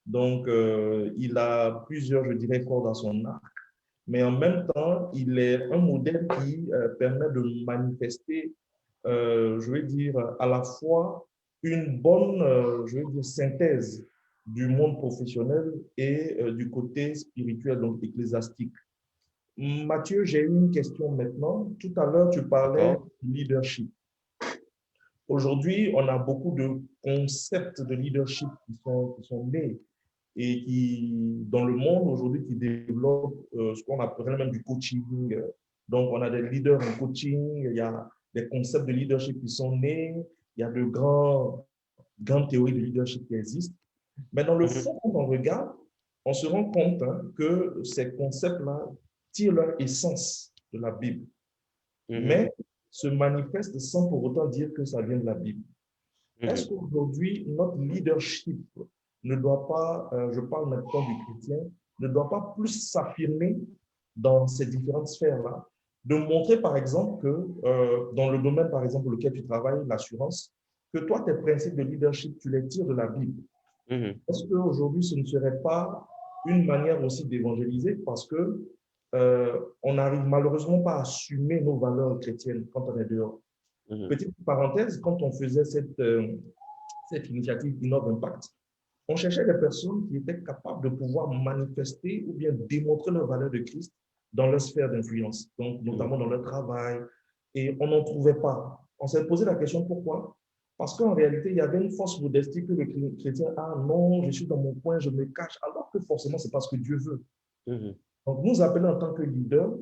Donc, il a plusieurs, je dirais, cordes à son arc. Mais en même temps, il est un modèle qui permet de manifester, je vais dire, à la fois une bonne, je vais dire, synthèse du monde professionnel et du côté spirituel, donc ecclésiastique. Mathieu, j'ai une question maintenant. Tout à l'heure, tu parlais de leadership. Aujourd'hui, on a beaucoup de concepts de leadership qui sont nés et qui, dans le monde aujourd'hui, qui développent ce qu'on appelle même du coaching. Donc, on a des leaders en coaching, il y a des concepts de leadership qui sont nés, il y a de grandes théories de leadership qui existent. Mais dans le fond, quand on regarde, on se rend compte que ces concepts-là tirent leur essence de la Bible, mais se manifestent sans pour autant dire que ça vient de la Bible. Est-ce qu'aujourd'hui, notre leadership ne doit pas, je parle maintenant du chrétien, ne doit pas plus s'affirmer dans ces différentes sphères-là, de montrer par exemple que dans le domaine par exemple lequel tu travailles, l'assurance, que toi, tes principes de leadership, tu les tires de la Bible. Est-ce qu'aujourd'hui, ce ne serait pas une manière aussi d'évangéliser parce que on n'arrive malheureusement pas à assumer nos valeurs chrétiennes quand on est dehors. Petite parenthèse, quand on faisait cette initiative Innov Impact, on cherchait des personnes qui étaient capables de pouvoir manifester ou bien démontrer leur valeur de Christ dans leur sphère d'influence, donc notamment dans leur travail, et on n'en trouvait pas. On s'est posé la question pourquoi? Parce qu'en réalité, il y avait une fausse modestie que le chrétien a. Non, je suis dans mon coin, je me cache, alors que forcément, c'est parce que Dieu veut. Mhm. Donc, nous appelons en tant que leader,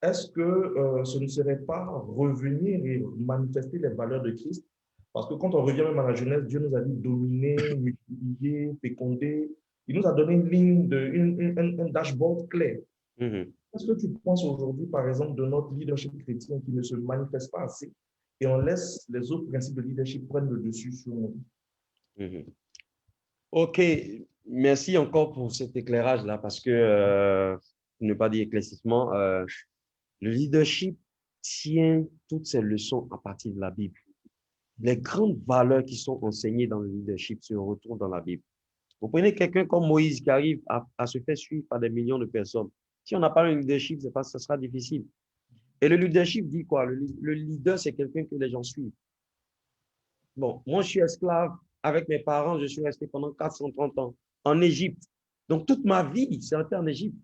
est-ce que ce ne serait pas revenir et manifester les valeurs de Christ? Parce que quand on revient même à la jeunesse, Dieu nous a dit dominer, multiplier, féconder. Il nous a donné une ligne, un dashboard clair. Mhm. Est-ce que tu penses aujourd'hui, par exemple, de notre leadership chrétien qui ne se manifeste pas assez et on laisse les autres principes de leadership prendre le dessus sur nous? Mhm. OK, merci encore pour cet éclairage-là, parce que, pour ne pas dire éclaircissement, le leadership tient toutes ses leçons à partir de la Bible. Les grandes valeurs qui sont enseignées dans le leadership se retrouvent dans la Bible. Vous prenez quelqu'un comme Moïse qui arrive à se faire suivre par des millions de personnes. Si on n'a pas un leadership, c'est pas, ça sera difficile. Et le leadership dit quoi? Le leader, c'est quelqu'un que les gens suivent. Bon, moi, je suis esclave. Avec mes parents, je suis resté pendant 430 ans en Égypte. Donc, toute ma vie, c'est en Égypte.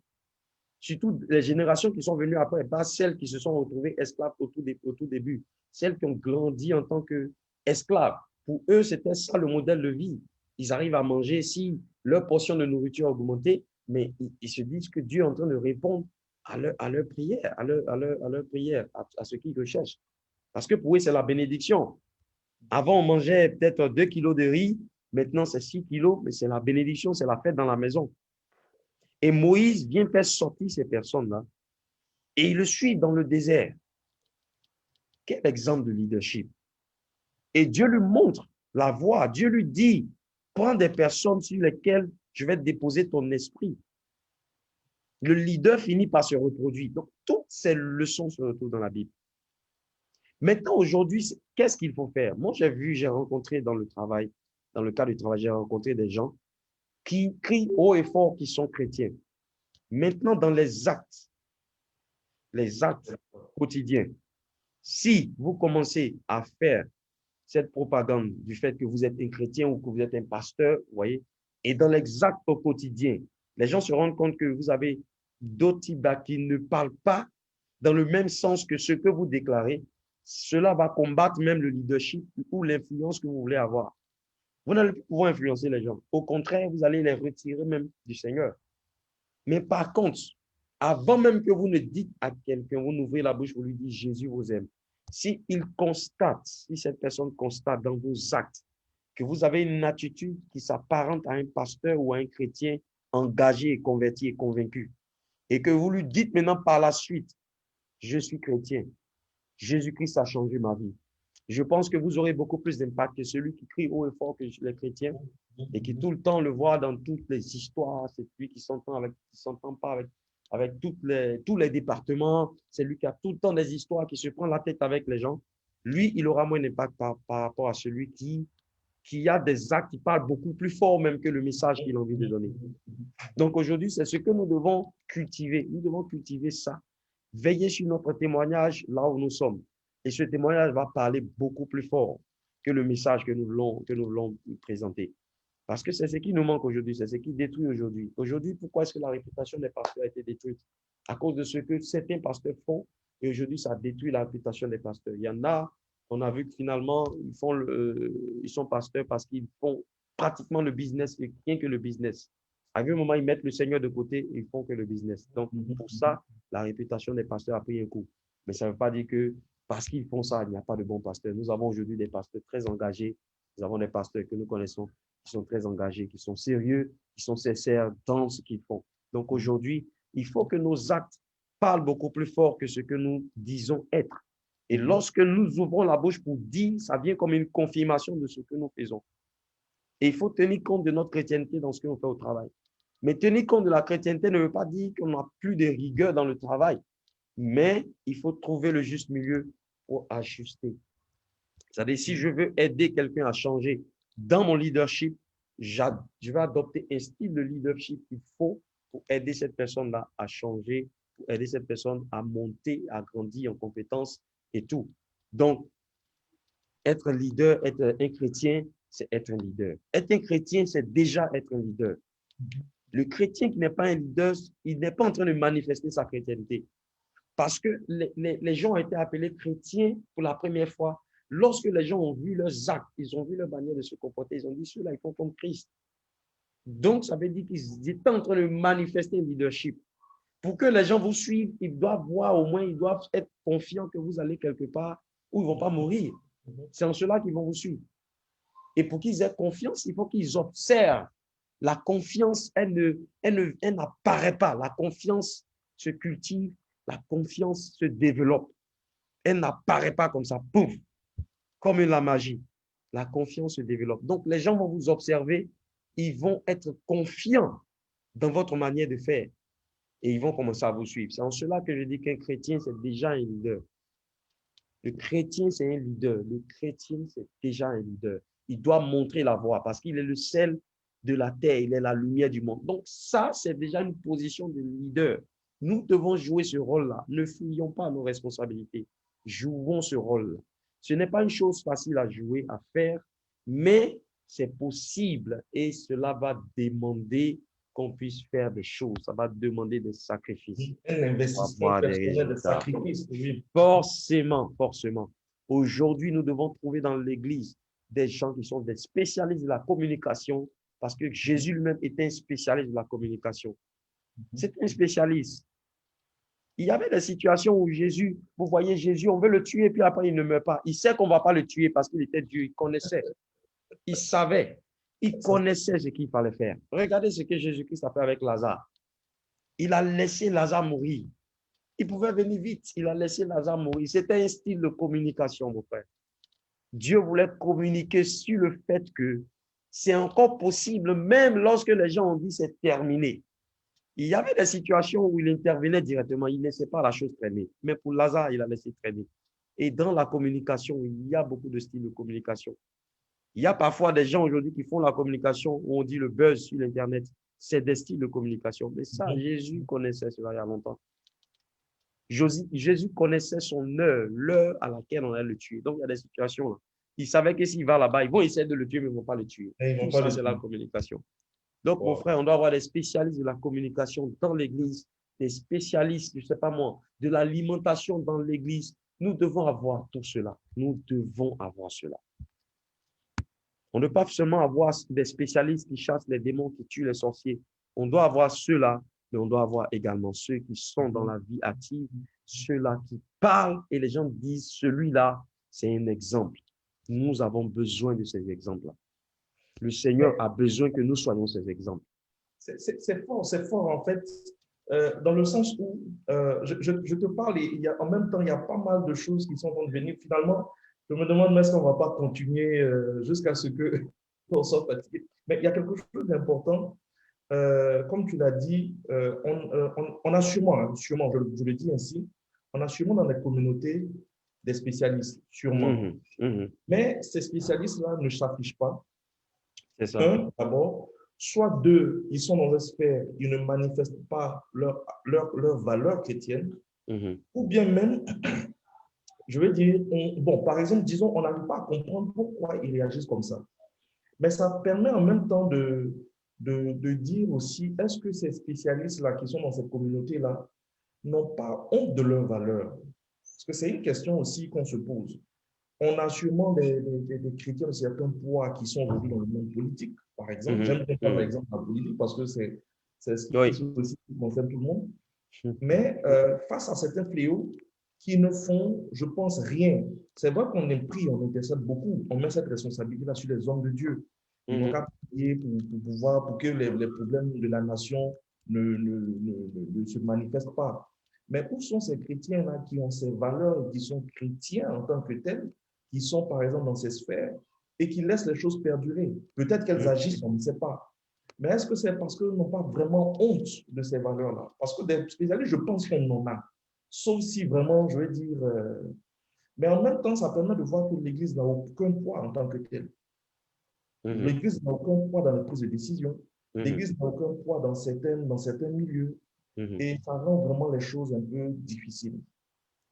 Surtout les générations qui sont venues après, pas celles qui se sont retrouvées esclaves au tout début. Celles qui ont grandi en tant qu'esclaves. Pour eux, c'était ça le modèle de vie. Ils arrivent à manger si leur portion de nourriture a augmenté, mais ils se disent que Dieu est en train de répondre à leur prière, à leur prière, à ce qu'ils recherchent. Parce que pour eux, c'est la bénédiction. Avant, on mangeait peut-être 2 kilos de riz. Maintenant, c'est 6 kilos, mais c'est la bénédiction, c'est la fête dans la maison. Et Moïse vient faire sortir ces personnes-là et il le suit dans le désert. Quel exemple de leadership! Et Dieu lui montre la voie. Dieu lui dit, prends des personnes sur lesquelles je vais déposer ton esprit. Le leader finit par se reproduire. Donc, toutes ces leçons se retrouvent dans la Bible. Maintenant, aujourd'hui, qu'est-ce qu'il faut faire? Moi, j'ai rencontré dans le travail, dans le cadre du travail, j'ai rencontré des gens qui crient haut et fort qu'ils sont chrétiens. Maintenant, dans les actes quotidiens, si vous commencez à faire cette propagande du fait que vous êtes un chrétien ou que vous êtes un pasteur, vous voyez, et dans l'exact au quotidien, les gens se rendent compte que vous avez d'autres types d'actes qui ne parlent pas dans le même sens que ce que vous déclarez, cela va combattre même le leadership ou l'influence que vous voulez avoir. Vous n'allez plus pouvoir influencer les gens. Au contraire, vous allez les retirer même du Seigneur. Mais par contre, avant même que vous ne dites à quelqu'un, vous n'ouvrez la bouche, vous lui dites Jésus vous aime. Si il constate, si cette personne constate dans vos actes que vous avez une attitude qui s'apparente à un pasteur ou à un chrétien engagé, converti et convaincu, et que vous lui dites maintenant par la suite, je suis chrétien, Jésus-Christ a changé ma vie. Je pense que vous aurez beaucoup plus d'impact que celui qui crie haut et fort que les chrétiens et qui tout le temps le voit dans toutes les histoires. C'est lui qui s'entend pas avec tous les départements. C'est lui qui a tout le temps des histoires, qui se prend la tête avec les gens. Lui, il aura moins d'impact par rapport à celui qui a des actes qui parlent beaucoup plus fort même que le message qu'il a envie de donner. Donc aujourd'hui, c'est ce que nous devons cultiver. Nous devons cultiver ça. Veiller sur notre témoignage là où nous sommes. Et ce témoignage va parler beaucoup plus fort que le message que nous voulons présenter. Parce que c'est ce qui nous manque aujourd'hui, c'est ce qui détruit aujourd'hui. Aujourd'hui, pourquoi est-ce que la réputation des pasteurs a été détruite? À cause de ce que certains pasteurs font, et aujourd'hui, ça détruit la réputation des pasteurs. Il y en a, on a vu que finalement, ils sont pasteurs parce qu'ils font pratiquement le business, et rien que le business. À un moment, ils mettent le Seigneur de côté et ils font que le business. Donc, pour ça, la réputation des pasteurs a pris un coup. Mais ça ne veut pas dire que parce qu'ils font ça, il n'y a pas de bons pasteurs. Nous avons aujourd'hui des pasteurs très engagés. Nous avons des pasteurs que nous connaissons qui sont très engagés, qui sont sérieux, qui sont sincères dans ce qu'ils font. Donc aujourd'hui, il faut que nos actes parlent beaucoup plus fort que ce que nous disons être. Et lorsque nous ouvrons la bouche pour dire, ça vient comme une confirmation de ce que nous faisons. Et il faut tenir compte de notre chrétienté dans ce qu'on fait au travail. Mais tenir compte de la chrétienté ne veut pas dire qu'on n'a plus de rigueur dans le travail. Mais il faut trouver le juste milieu pour ajuster. C'est-à-dire, si je veux aider quelqu'un à changer dans mon leadership, je vais adopter un style de leadership qu'il faut pour aider cette personne-là à changer, pour aider cette personne à monter, à grandir en compétences et tout. Donc, être leader, être un chrétien, c'est être un leader. Être un chrétien, c'est déjà être un leader. Le chrétien qui n'est pas un leader, il n'est pas en train de manifester sa chrétienté. Parce que les gens ont été appelés chrétiens pour la première fois Lorsque les gens ont vu leurs actes, ils ont vu leur manière de se comporter, ils ont dit, ceux-là, ils font comme Christ. Donc, ça veut dire qu'ils étaient en train de manifester un leadership. Pour que les gens vous suivent, ils doivent voir au moins, ils doivent être confiants que vous allez quelque part où ils ne vont pas mourir. C'est en cela qu'ils vont vous suivre. Et pour qu'ils aient confiance, il faut qu'ils observent. La confiance, elle n'apparaît pas. La confiance se cultive, la confiance se développe. Elle n'apparaît pas comme ça, pouf, comme la magie. La confiance se développe. Donc, les gens vont vous observer, ils vont être confiants dans votre manière de faire et ils vont commencer à vous suivre. C'est en cela que je dis qu'un chrétien, c'est déjà un leader. Le chrétien, c'est un leader. Le chrétien, c'est déjà un leader. Il doit montrer la voie parce qu'il est le sel de la terre, il est la lumière du monde. Donc, ça, c'est déjà une position de leader. Nous devons jouer ce rôle-là. Ne fuyons pas nos responsabilités. Jouons ce rôle-là. Ce n'est pas une chose facile à jouer, à faire, mais c'est possible et cela va demander qu'on puisse faire des choses. Ça va demander des sacrifices. Un investissement personnel, des sacrifices. Oui. Forcément, forcément. Aujourd'hui, nous devons trouver dans l'Église des gens qui sont des spécialistes de la communication parce que Jésus lui-même était un spécialiste de la communication. C'est un spécialiste. Il y avait des situations où Jésus, vous voyez Jésus, on veut le tuer, puis après il ne meurt pas. Il sait qu'on ne va pas le tuer parce qu'il était Dieu, il connaissait. Il savait. Il connaissait ce qu'il fallait faire. Regardez ce que Jésus-Christ a fait avec Lazare. Il a laissé Lazare mourir. Il pouvait venir vite. Il a laissé Lazare mourir. C'était un style de communication, mon frère. Dieu voulait communiquer sur le fait que c'est encore possible, même lorsque les gens ont dit c'est terminé. Il y avait des situations où il intervenait directement. Il ne laissait pas la chose traîner. Mais pour Lazare, il a laissé traîner. Et dans la communication, il y a beaucoup de styles de communication. Il y a parfois des gens aujourd'hui qui font la communication où on dit le buzz sur l'Internet. C'est des styles de communication. Mais ça, Jésus connaissait cela il y a longtemps. Jésus connaissait son heure, l'heure à laquelle on allait le tuer. Donc, il y a des situations là. Il savait que s'il va là-bas, ils vont essayer de le tuer, mais ils ne vont pas le tuer. Tout ça, c'est la communication. Donc, mon frère, on doit avoir des spécialistes de la communication dans l'Église, des spécialistes, je ne sais pas moi, de l'alimentation dans l'Église. Nous devons avoir tout cela. Nous devons avoir cela. On ne peut pas seulement avoir des spécialistes qui chassent les démons, qui tuent les sorciers. On doit avoir ceux-là, mais on doit avoir également ceux qui sont dans la vie active, ceux-là qui parlent et les gens disent, celui-là, c'est un exemple. Nous avons besoin de ces exemples-là. Le Seigneur a besoin que nous soyons ces exemples. C'est fort en fait, dans le sens où je te parle et en même temps, il y a pas mal de choses qui sont en train de venir. Finalement, je me demande, est-ce qu'on ne va pas continuer jusqu'à ce qu'on soit fatigué. Mais il y a quelque chose d'important. Comme tu l'as dit, on a sûrement, je le dis ainsi, on a sûrement dans les communautés des spécialistes, sûrement. Mais ces spécialistes-là ne s'affichent pas. C'est ça. Un, d'abord. Soit deux, ils sont dans les sphères, ils ne manifestent pas leur valeur chrétienne. Ou bien même, je veux dire, bon, par exemple, disons, on n'arrive pas à comprendre pourquoi ils réagissent comme ça. Mais ça permet en même temps de dire aussi, est-ce que ces spécialistes-là qui sont dans cette communauté-là n'ont pas honte de leur valeur? Parce que c'est une question aussi qu'on se pose. On a sûrement des chrétiens de certains poids qui sont aujourd'hui dans le monde politique, par exemple. J'aime bien prendre l'exemple de la politique parce que c'est ce qui concerne tout le monde. Mais face à certains fléaux qui ne font, je pense, rien. C'est vrai qu'on est pris, on intercède beaucoup, on met cette responsabilité-là sur les hommes de Dieu. Ils n'ont qu'à prier pour que les problèmes de la nation ne se manifestent pas. Mais où sont ces chrétiens-là qui ont ces valeurs, qui sont chrétiens en tant que tels, qui sont par exemple dans ces sphères et qui laissent les choses perdurer? Peut-être qu'elles agissent, on ne sait pas. Mais est-ce que c'est parce qu'ils n'ont pas vraiment honte de ces valeurs-là? Parce que des spécialistes, je pense qu'on en a. Sauf si vraiment, je veux dire... Mais en même temps, ça permet de voir que l'Église n'a aucun poids en tant que telle. L'Église n'a aucun poids dans la prise de décision. L'Église n'a aucun poids dans certains milieux. Et ça rend vraiment les choses un peu difficiles.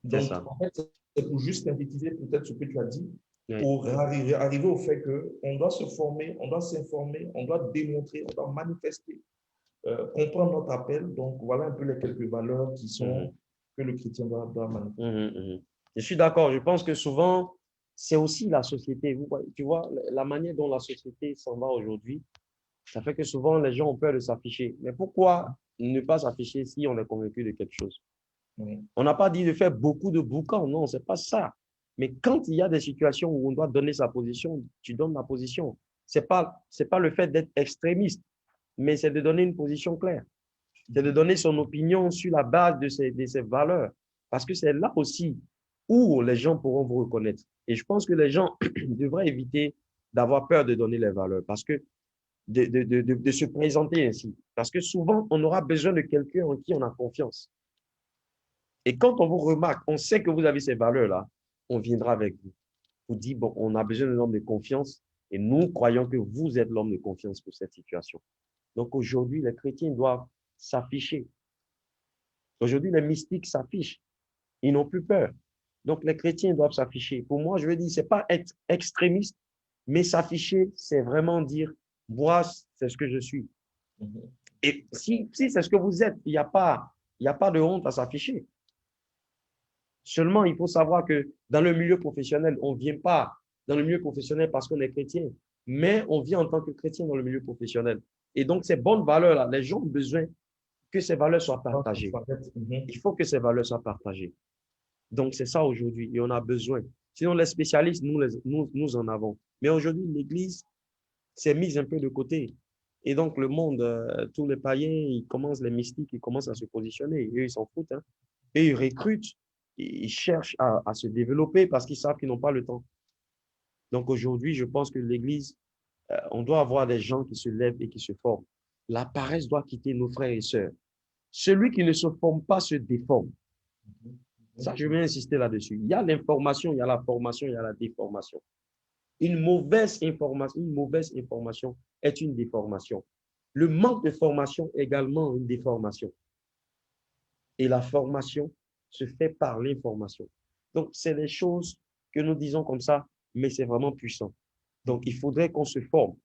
Donc, en fait, c'est pour juste synthétiser peut-être ce que tu as dit, pour arriver au fait qu'on doit se former, on doit s'informer, on doit démontrer, on doit manifester, comprendre notre appel. Donc, voilà un peu les quelques valeurs qui sont que le chrétien doit manifester. Je suis d'accord. Je pense que souvent, c'est aussi la société. Tu vois, la manière dont la société s'en va aujourd'hui, ça fait que souvent les gens ont peur de s'afficher. Mais pourquoi ne pas s'afficher si on est convaincu de quelque chose? Oui. On n'a pas dit de faire beaucoup de boucans, non, c'est pas ça. Mais quand il y a des situations où on doit donner sa position, tu donnes la position. C'est pas le fait d'être extrémiste, mais c'est de donner une position claire. C'est de donner son opinion sur la base de ses valeurs. Parce que c'est là aussi où les gens pourront vous reconnaître. Et je pense que les gens devraient éviter d'avoir peur de donner les valeurs parce que de se présenter ainsi. Parce que souvent, on aura besoin de quelqu'un en qui on a confiance. Et quand on vous remarque, on sait que vous avez ces valeurs-là, on viendra avec vous. Vous dit, bon, on a besoin d'un homme de confiance et nous croyons que vous êtes l'homme de confiance pour cette situation. Donc aujourd'hui, les chrétiens doivent s'afficher. Aujourd'hui, les mystiques s'affichent. Ils n'ont plus peur. Donc les chrétiens doivent s'afficher. Pour moi, je veux dire, ce n'est pas être extrémiste, mais s'afficher, c'est vraiment dire, moi, c'est ce que je suis. Et si c'est ce que vous êtes, il n'y a pas de honte à s'afficher. Seulement, il faut savoir que dans le milieu professionnel, on ne vient pas dans le milieu professionnel parce qu'on est chrétien, mais on vient en tant que chrétien dans le milieu professionnel. Et donc, ces bonnes valeurs-là, les gens ont besoin que ces valeurs soient partagées. Il faut que ces valeurs soient partagées. Donc, c'est ça aujourd'hui et on a besoin. Sinon, les spécialistes, nous en avons. Mais aujourd'hui, l'Église s'est mise un peu de côté. Et donc, le monde, tous les païens, ils commencent, les mystiques, ils commencent à se positionner. Et eux, ils s'en foutent. Hein. Et ils recrutent, ils cherchent à se développer parce qu'ils savent qu'ils n'ont pas le temps. Donc, aujourd'hui, je pense que l'Église, on doit avoir des gens qui se lèvent et qui se forment. La paresse doit quitter nos frères et sœurs. Celui qui ne se forme pas se déforme. Ça, je vais insister là-dessus. Il y a l'information, il y a la formation, il y a la déformation. Une mauvaise information est une déformation. Le manque de formation est également une déformation. Et la formation se fait par l'information. Donc, c'est des choses que nous disons comme ça, mais c'est vraiment puissant. Donc, il faudrait qu'on se forme.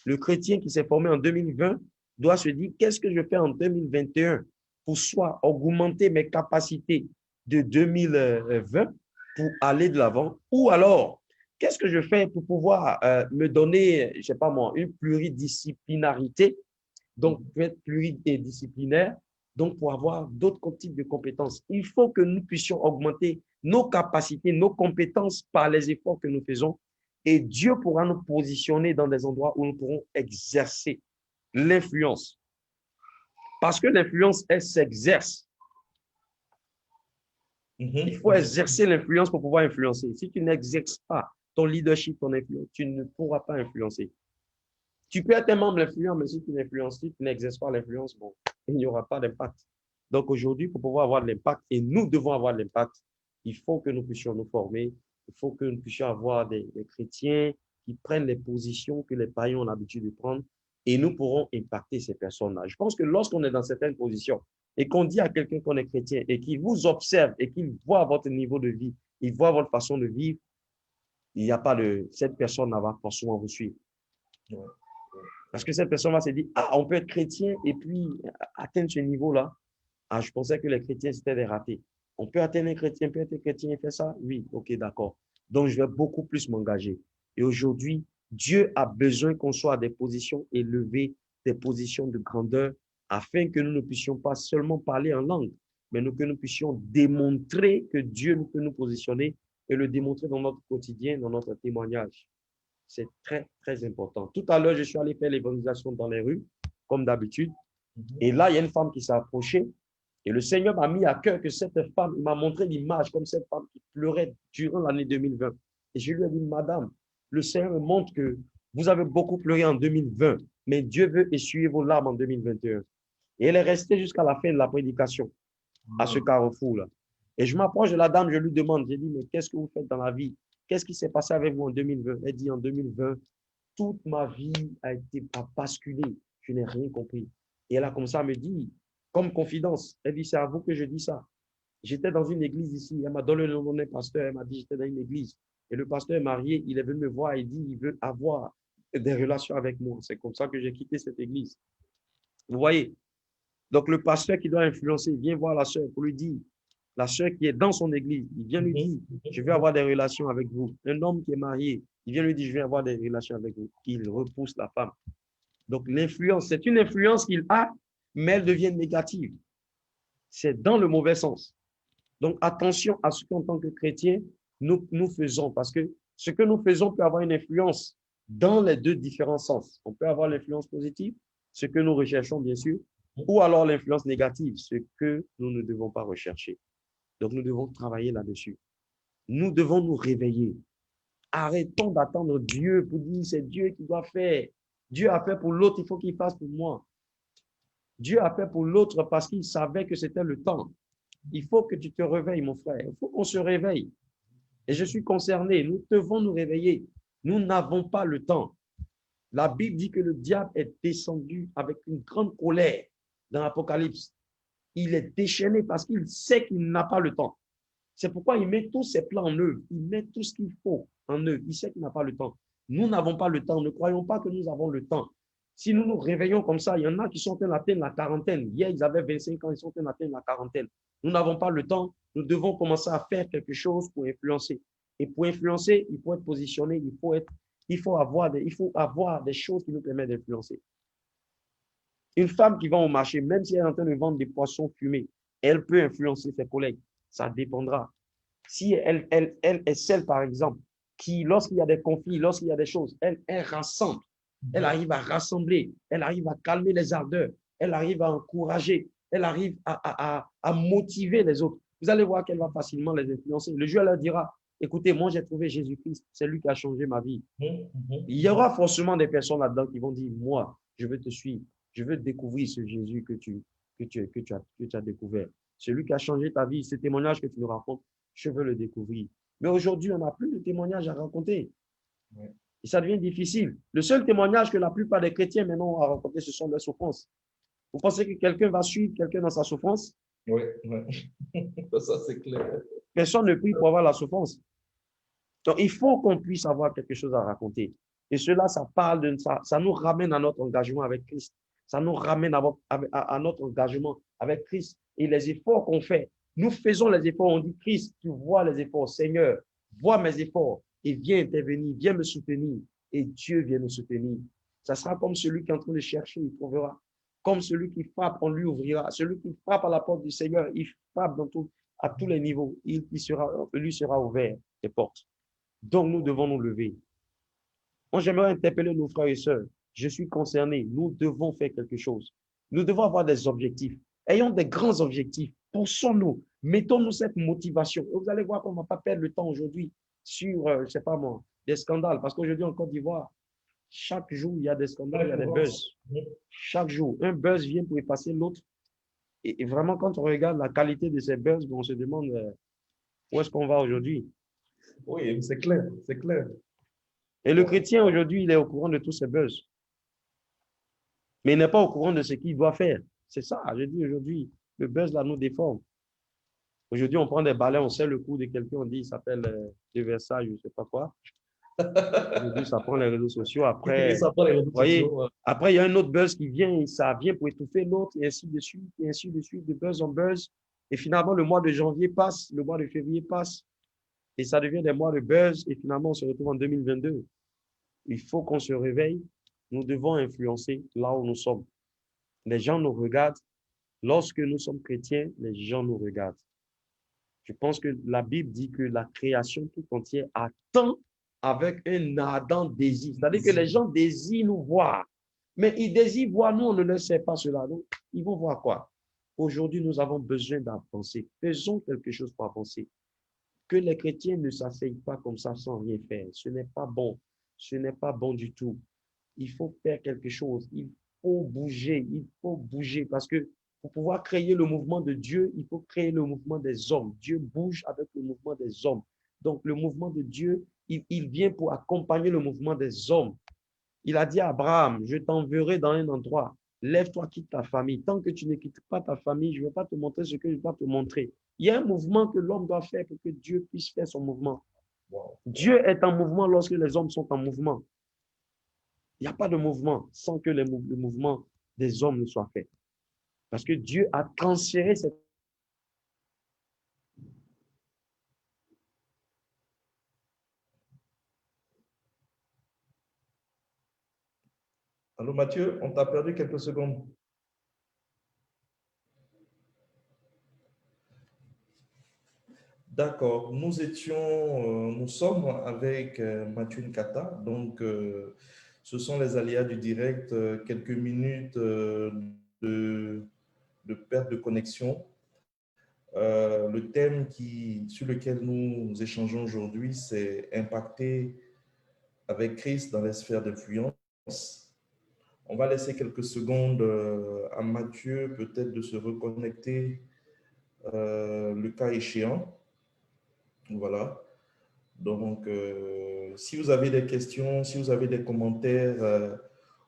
Le chrétien qui s'est formé en 2020 doit se dire, qu'est-ce que je fais en 2021 pour soit augmenter mes capacités de 2020 pour aller de l'avant, ou alors, qu'est-ce que je fais pour pouvoir me donner, je ne sais pas moi, une pluridisciplinarité, donc peut être pluridisciplinaire, donc pour avoir d'autres types de compétences. Il faut que nous puissions augmenter nos capacités, nos compétences par les efforts que nous faisons et Dieu pourra nous positionner dans des endroits où nous pourrons exercer l'influence. Parce que l'influence, elle s'exerce. Il faut exercer l'influence pour pouvoir influencer. Si tu n'exerces pas ton leadership, ton influence, tu ne pourras pas influencer. Tu peux être un membre influent, mais si tu n'influences, si tu n'exerces pas l'influence, bon, il n'y aura pas d'impact. Donc aujourd'hui, pour pouvoir avoir de l'impact, et nous devons avoir de l'impact, il faut que nous puissions nous former, il faut que nous puissions avoir des chrétiens qui prennent les positions que les païens ont l'habitude de prendre, et nous pourrons impacter ces personnes-là. Je pense que lorsqu'on est dans certaines positions et qu'on dit à quelqu'un qu'on est chrétien et qu'il vous observe et qu'il voit votre niveau de vie, il voit votre façon de vivre, il n'y a pas de… Cette personne va forcément vous suivre. Parce que cette personne va se dire, ah, on peut être chrétien et puis atteindre ce niveau-là. Ah, je pensais que les chrétiens, c'était des ratés. On peut atteindre un chrétien, peut être chrétien et faire ça? Oui, ok, d'accord. Donc, je vais beaucoup plus m'engager. Et aujourd'hui, Dieu a besoin qu'on soit à des positions élevées, des positions de grandeur, afin que nous ne puissions pas seulement parler en langue, mais que nous puissions démontrer que Dieu peut nous positionner et le démontrer dans notre quotidien, dans notre témoignage. C'est très, très important. Tout à l'heure, je suis allé faire l'évangélisation dans les rues, comme d'habitude. Et là, il y a une femme qui s'est approchée. Et le Seigneur m'a mis à cœur que cette femme, il m'a montré l'image comme cette femme qui pleurait durant l'année 2020. Et je lui ai dit, Madame, le Seigneur me montre que vous avez beaucoup pleuré en 2020, mais Dieu veut essuyer vos larmes en 2021. Et elle est restée jusqu'à la fin de la prédication, à ce carrefour-là. Et je m'approche de la dame, je lui demande, j'ai dit, mais qu'est-ce que vous faites dans la vie? Qu'est-ce qui s'est passé avec vous en 2020? Elle dit, en 2020, toute ma vie a basculé. Je n'ai rien compris. Et elle a commencé à me dire, comme confidence, elle dit, c'est à vous que je dis ça. J'étais dans une église ici. Elle m'a donné le nom d'un pasteur. Elle m'a dit, j'étais dans une église. Et le pasteur est marié. Il est venu me voir et dit, il veut avoir des relations avec moi. C'est comme ça que j'ai quitté cette église. Vous voyez? Donc, le pasteur qui doit influencer vient voir la sœur pour lui dire, la sœur qui est dans son église, il vient lui dire, je vais avoir des relations avec vous. Un homme qui est marié, il vient lui dire, je vais avoir des relations avec vous. Il repousse la femme. Donc, l'influence, c'est une influence qu'il a, mais elle devient négative. C'est dans le mauvais sens. Donc, attention à ce qu'en tant que chrétien, nous faisons, parce que ce que nous faisons peut avoir une influence dans les deux différents sens. On peut avoir l'influence positive, ce que nous recherchons, bien sûr, ou alors l'influence négative, ce que nous ne devons pas rechercher. Donc, nous devons travailler là-dessus. Nous devons nous réveiller. Arrêtons d'attendre Dieu pour dire c'est Dieu qui doit faire. Dieu a fait pour l'autre, il faut qu'il fasse pour moi. Dieu a fait pour l'autre parce qu'il savait que c'était le temps. Il faut que tu te réveilles, mon frère. Il faut qu'on se réveille. Et je suis concerné. Nous devons nous réveiller. Nous n'avons pas le temps. La Bible dit que le diable est descendu avec une grande colère dans l'Apocalypse. Il est déchaîné parce qu'il sait qu'il n'a pas le temps. C'est pourquoi il met tous ses plans en œuvre. Il met tout ce qu'il faut en œuvre. Il sait qu'il n'a pas le temps. Nous n'avons pas le temps. Ne croyons pas que nous avons le temps. Si nous nous réveillons comme ça, il y en a qui sont en train d'atteindre la quarantaine. Hier, ils avaient 25 ans, ils sont en train d'atteindre la quarantaine. Nous n'avons pas le temps. Nous devons commencer à faire quelque chose pour influencer. Et pour influencer, il faut être positionné, il faut avoir des choses qui nous permettent d'influencer. Une femme qui va au marché, même si elle est en train de vendre des poissons fumés, elle peut influencer ses collègues. Ça dépendra. Si elle est celle, par exemple, qui, lorsqu'il y a des conflits, lorsqu'il y a des choses, elle rassemble. Elle arrive à rassembler. Elle arrive à calmer les ardeurs. Elle arrive à encourager. Elle arrive à motiver les autres. Vous allez voir qu'elle va facilement les influencer. Le Dieu leur dira, écoutez, moi j'ai trouvé Jésus-Christ. C'est lui qui a changé ma vie. Il y aura forcément des personnes là-dedans qui vont dire, moi, je veux te suivre. Je veux découvrir ce Jésus que tu as découvert. Celui qui a changé ta vie, ce témoignage que tu nous racontes, je veux le découvrir. Mais aujourd'hui, on n'a plus de témoignages à raconter. Ouais. Et ça devient difficile. Le seul témoignage que la plupart des chrétiens maintenant ont à raconter, ce sont leurs souffrances. Vous pensez que quelqu'un va suivre quelqu'un dans sa souffrance? Oui, ça c'est clair. Personne ne prie pour avoir la souffrance. Donc, il faut qu'on puisse avoir quelque chose à raconter. Et cela, ça nous ramène à notre engagement avec Christ. Ça nous ramène à notre engagement avec Christ. Et les efforts qu'on fait, nous faisons les efforts. On dit, Christ, tu vois les efforts. Seigneur, vois mes efforts et viens intervenir, viens me soutenir. Et Dieu vient nous soutenir. Ça sera comme celui qui est en train de chercher, il trouvera. Comme celui qui frappe, on lui ouvrira. Celui qui frappe à la porte du Seigneur, il frappe à tous les niveaux. Lui sera ouvert les portes. Donc, nous devons nous lever. Moi, j'aimerais interpeller nos frères et sœurs. Je suis concerné. Nous devons faire quelque chose. Nous devons avoir des objectifs. Ayons des grands objectifs. Poussons-nous. Mettons-nous cette motivation. Et vous allez voir qu'on ne va pas perdre le temps aujourd'hui sur, je ne sais pas moi, des scandales. Parce qu'aujourd'hui, en Côte d'Ivoire, chaque jour, il y a des scandales, il y a des buzz. Chaque jour, un buzz vient pour effacer l'autre. Et vraiment, quand on regarde la qualité de ces buzz, on se demande où est-ce qu'on va aujourd'hui. Oui, c'est clair, c'est clair. Et le chrétien, aujourd'hui, il est au courant de tous ces buzz. Mais il n'est pas au courant de ce qu'il doit faire. C'est ça, je dis aujourd'hui, le buzz, là, nous déforme. Aujourd'hui, on prend des balais, on sait le coup de quelqu'un, on dit, il s'appelle de Versailles, je ne sais pas quoi. Aujourd'hui, ça prend les réseaux sociaux. Après, après, il y a un autre buzz qui vient, ça vient pour étouffer l'autre, et ainsi de suite, de buzz en buzz. Et finalement, le mois de janvier passe, le mois de février passe. Et ça devient des mois de buzz et finalement, on se retrouve en 2022. Il faut qu'on se réveille. Nous devons influencer là où nous sommes. Les gens nous regardent. Lorsque nous sommes chrétiens, les gens nous regardent. Je pense que la Bible dit que la création tout entière attend avec un ardent désir. C'est-à-dire que les gens désirent nous voir. Mais ils désirent voir, nous, on ne le sait pas cela. Donc, ils vont voir quoi? Aujourd'hui, nous avons besoin d'avancer. Faisons quelque chose pour avancer. Que les chrétiens ne s'asseyent pas comme ça sans rien faire. Ce n'est pas bon. Ce n'est pas bon du tout. Il faut faire quelque chose. Il faut bouger. Il faut bouger parce que pour pouvoir créer le mouvement de Dieu, il faut créer le mouvement des hommes. Dieu bouge avec le mouvement des hommes. Donc, le mouvement de Dieu, il vient pour accompagner le mouvement des hommes. Il a dit à Abraham, je t'enverrai dans un endroit. Lève-toi, quitte ta famille. Tant que tu ne quittes pas ta famille, je ne vais pas te montrer ce que je dois te montrer. Il y a un mouvement que l'homme doit faire pour que Dieu puisse faire son mouvement. Wow. Dieu est en mouvement lorsque les hommes sont en mouvement. Il n'y a pas de mouvement sans que le mouvement des hommes ne soit fait. Parce que Dieu a transféré cette Allô, Mathieu, on t'a perdu quelques secondes. D'accord, nous sommes avec Mathieu Nkata, donc ce sont les aléas du direct, quelques minutes de, de perte de connexion. Le thème sur lequel nous échangeons aujourd'hui, c'est impacter avec Christ dans les sphères d'influence. On va laisser quelques secondes à Mathieu peut-être de se reconnecter le cas échéant. Voilà. Donc, si vous avez des questions, si vous avez des commentaires,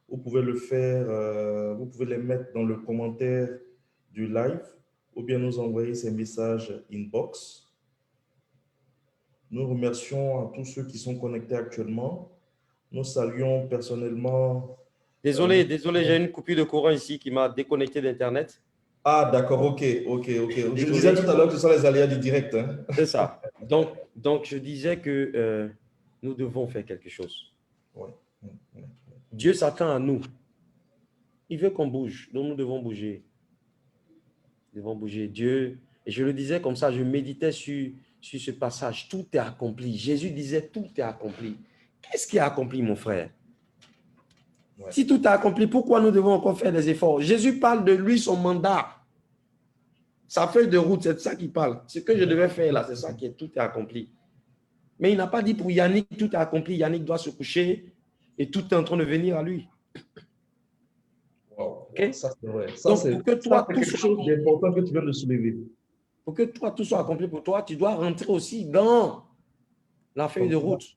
vous pouvez le faire, vous pouvez les mettre dans le commentaire du live ou bien nous envoyer ces messages inbox. Nous remercions à tous ceux qui sont connectés actuellement. Nous saluons personnellement. Désolé, j'ai une coupure de courant ici qui m'a déconnecté d'Internet. Ah, d'accord, ok. Je disais Désolé. tout à l'heure que ce sont les aléas du direct. Hein. C'est ça. Donc, je disais que nous devons faire quelque chose. Ouais. Dieu s'attend à nous. Il veut qu'on bouge, donc nous devons bouger. Nous devons bouger. Dieu, et je le disais comme ça, je méditais sur ce passage. Tout est accompli. Jésus disait, tout est accompli. Qu'est-ce qui est accompli, mon frère? Ouais. Si tout est accompli, pourquoi nous devons encore faire des efforts? Jésus parle de lui, son mandat. Sa feuille de route, c'est de ça qu'il parle. Ce que je devais faire là, c'est ça qui est tout est accompli. Mais il n'a pas dit pour Yannick, tout est accompli. Yannick doit se coucher et tout est en train de venir à lui. Wow. Okay? Ça, c'est vrai. Donc, pour que toi, tout quelque chose d'important que tu viens de soulever. Pour que toi, tout soit accompli pour toi, tu dois rentrer aussi dans la feuille de route.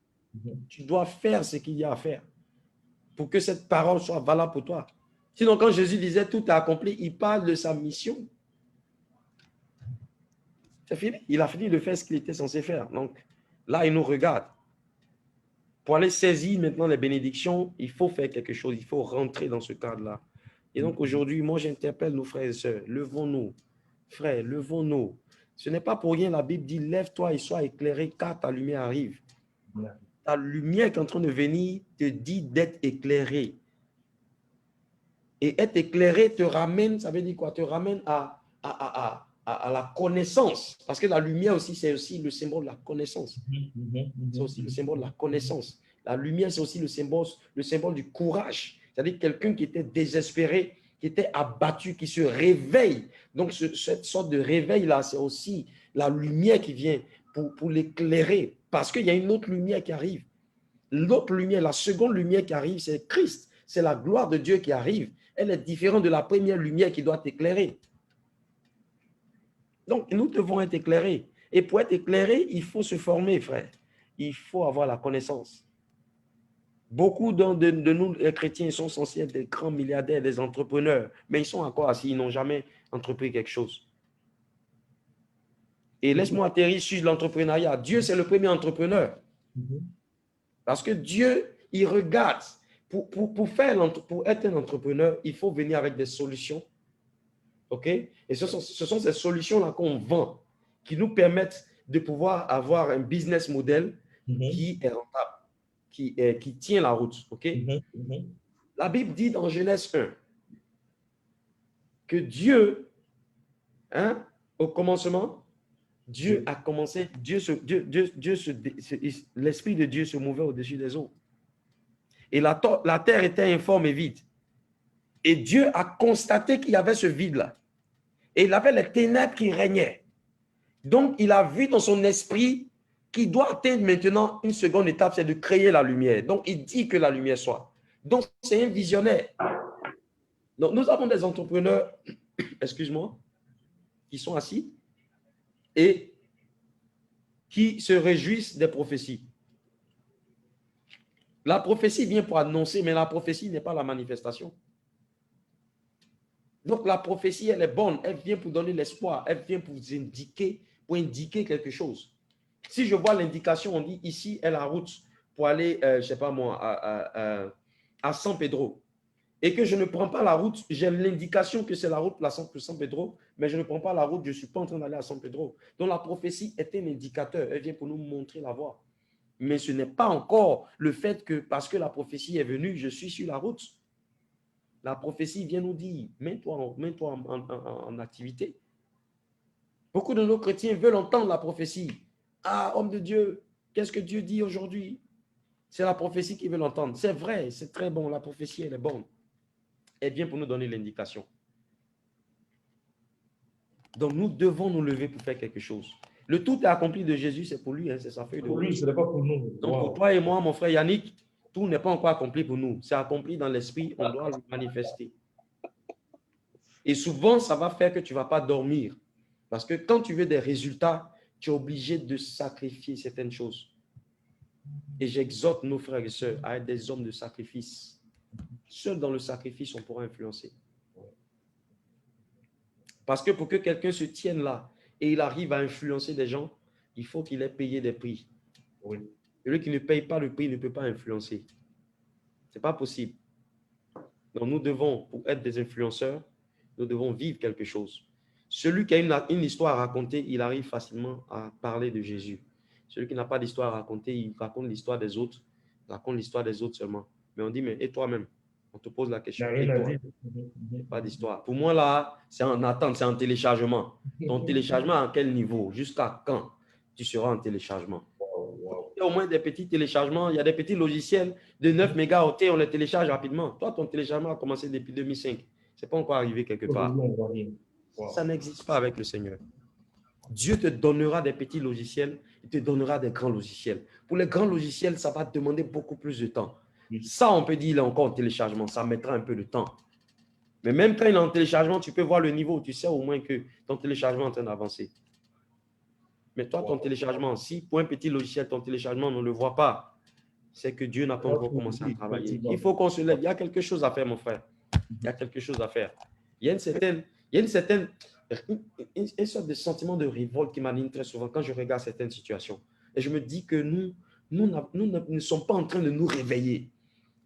Tu dois faire ce qu'il y a à faire pour que cette parole soit valable pour toi. Sinon, quand Jésus disait tout est accompli, il parle de sa mission. C'est fini. Il a fini de faire ce qu'il était censé faire. Donc, là, il nous regarde. Pour aller saisir maintenant les bénédictions, il faut faire quelque chose. Il faut rentrer dans ce cadre-là. Et donc, aujourd'hui, moi, j'interpelle nos frères et sœurs. Levons-nous. Frères, levons-nous. Ce n'est pas pour rien, la Bible dit, lève-toi et sois éclairé, car ta lumière arrive. Ta lumière qui est en train de venir te dit d'être éclairé. Et être éclairé te ramène, ça veut dire quoi? Te ramène à la connaissance. Parce que la lumière aussi, c'est aussi le symbole de la connaissance. C'est aussi le symbole de la connaissance. La lumière, c'est aussi le symbole du courage. C'est-à-dire quelqu'un qui était désespéré, qui était abattu, qui se réveille. Donc, cette sorte de réveil-là, c'est aussi la lumière qui vient pour l'éclairer. Parce qu'il y a une autre lumière qui arrive. L'autre lumière, la seconde lumière qui arrive, c'est Christ. C'est la gloire de Dieu qui arrive. Elle est différente de la première lumière qui doit t'éclairer. Donc, nous devons être éclairés. Et pour être éclairé, il faut se former, frère. Il faut avoir la connaissance. Beaucoup de nous, les chrétiens, sont censés être des grands milliardaires, des entrepreneurs, mais ils sont encore assis, ils n'ont jamais entrepris quelque chose. Et laisse-moi atterrir sur l'entrepreneuriat. Dieu, c'est le premier entrepreneur. Parce que Dieu, il regarde. Pour être un entrepreneur, il faut venir avec des solutions. OK? Et ce sont ces solutions-là qu'on vend, qui nous permettent de pouvoir avoir un business model qui est rentable, qui tient la route. OK? La Bible dit dans Genèse 1 que Dieu, au commencement, Dieu a commencé, l'Esprit de Dieu se mouvait au-dessus des eaux. Et la terre était informe et vide. Et Dieu a constaté qu'il y avait ce vide-là. Et il avait les ténèbres qui régnaient. Donc, il a vu dans son esprit qu'il doit atteindre maintenant une seconde étape, c'est de créer la lumière. Donc, il dit que la lumière soit. Donc, c'est un visionnaire. Donc, nous avons des entrepreneurs, excuse-moi, qui sont assis et qui se réjouissent des prophéties. La prophétie vient pour annoncer, mais la prophétie n'est pas la manifestation. Donc, la prophétie, elle est bonne. Elle vient pour donner l'espoir. Elle vient pour vous indiquer, quelque chose. Si je vois l'indication, on dit ici est la route pour aller, je ne sais pas moi, à San Pedro. Et que je ne prends pas la route, j'ai l'indication que c'est la route pour San Pedro, mais je ne prends pas la route, je ne suis pas en train d'aller à San Pedro. Donc, la prophétie est un indicateur. Elle vient pour nous montrer la voie. Mais ce n'est pas encore le fait que, parce que la prophétie est venue, je suis sur la route. La prophétie vient nous dire, mets-toi en activité. Beaucoup de nos chrétiens veulent entendre la prophétie. Ah, homme de Dieu, qu'est-ce que Dieu dit aujourd'hui? C'est la prophétie qu'ils veulent entendre. C'est vrai, c'est très bon, la prophétie, elle est bonne. Elle vient pour nous donner l'indication. Donc, nous devons nous lever pour faire quelque chose. Le tout est accompli de Jésus, c'est pour lui, hein, c'est sa feuille de route. Pour lui, ce n'est pas pour nous. Donc, pour toi et moi, mon frère Yannick, tout n'est pas encore accompli pour nous. C'est accompli dans l'esprit, on doit le manifester. Et souvent, ça va faire que tu ne vas pas dormir. Parce que quand tu veux des résultats, tu es obligé de sacrifier certaines choses. Et j'exhorte nos frères et sœurs à être des hommes de sacrifice. Seul dans le sacrifice, on pourra influencer. Parce que pour que quelqu'un se tienne là et il arrive à influencer des gens, il faut qu'il ait payé des prix. Oui. Celui qui ne paye pas le prix ne peut pas influencer. Ce n'est pas possible. Donc nous devons, pour être des influenceurs, nous devons vivre quelque chose. Celui qui a une histoire à raconter, il arrive facilement à parler de Jésus. Celui qui n'a pas d'histoire à raconter, il raconte l'histoire des autres. Il raconte l'histoire des autres seulement. Mais on dit, mais et toi-même? On te pose la question. Et toi? Pas d'histoire. Pour moi, là, c'est en attente, c'est en téléchargement. Ton téléchargement, à quel niveau? Jusqu'à quand tu seras en téléchargement? Il y a au moins des petits téléchargements. Il y a des petits logiciels de 9 mégaoctets, on les télécharge rapidement. Toi, ton téléchargement a commencé depuis 2005. Ce n'est pas encore arrivé quelque part. Ça n'existe pas avec le Seigneur. Dieu te donnera des petits logiciels, il te donnera des grands logiciels. Pour les grands logiciels, ça va te demander beaucoup plus de temps. Ça, on peut dire, il est encore en téléchargement. Ça mettra un peu de temps. Mais même quand il est en téléchargement, tu peux voir le niveau. Tu sais au moins que ton téléchargement est en train d'avancer. Mais toi, ton téléchargement, si pour un petit logiciel, ton téléchargement, on ne le voit pas, c'est que Dieu n'a pas encore commencé à travailler. Il faut qu'on se lève. Il y a quelque chose à faire, mon frère. Il y a quelque chose à faire. Il y a une sorte de sentiment de révolte qui m'anime très souvent quand je regarde certaines situations. Et je me dis que nous ne sommes pas en train de nous réveiller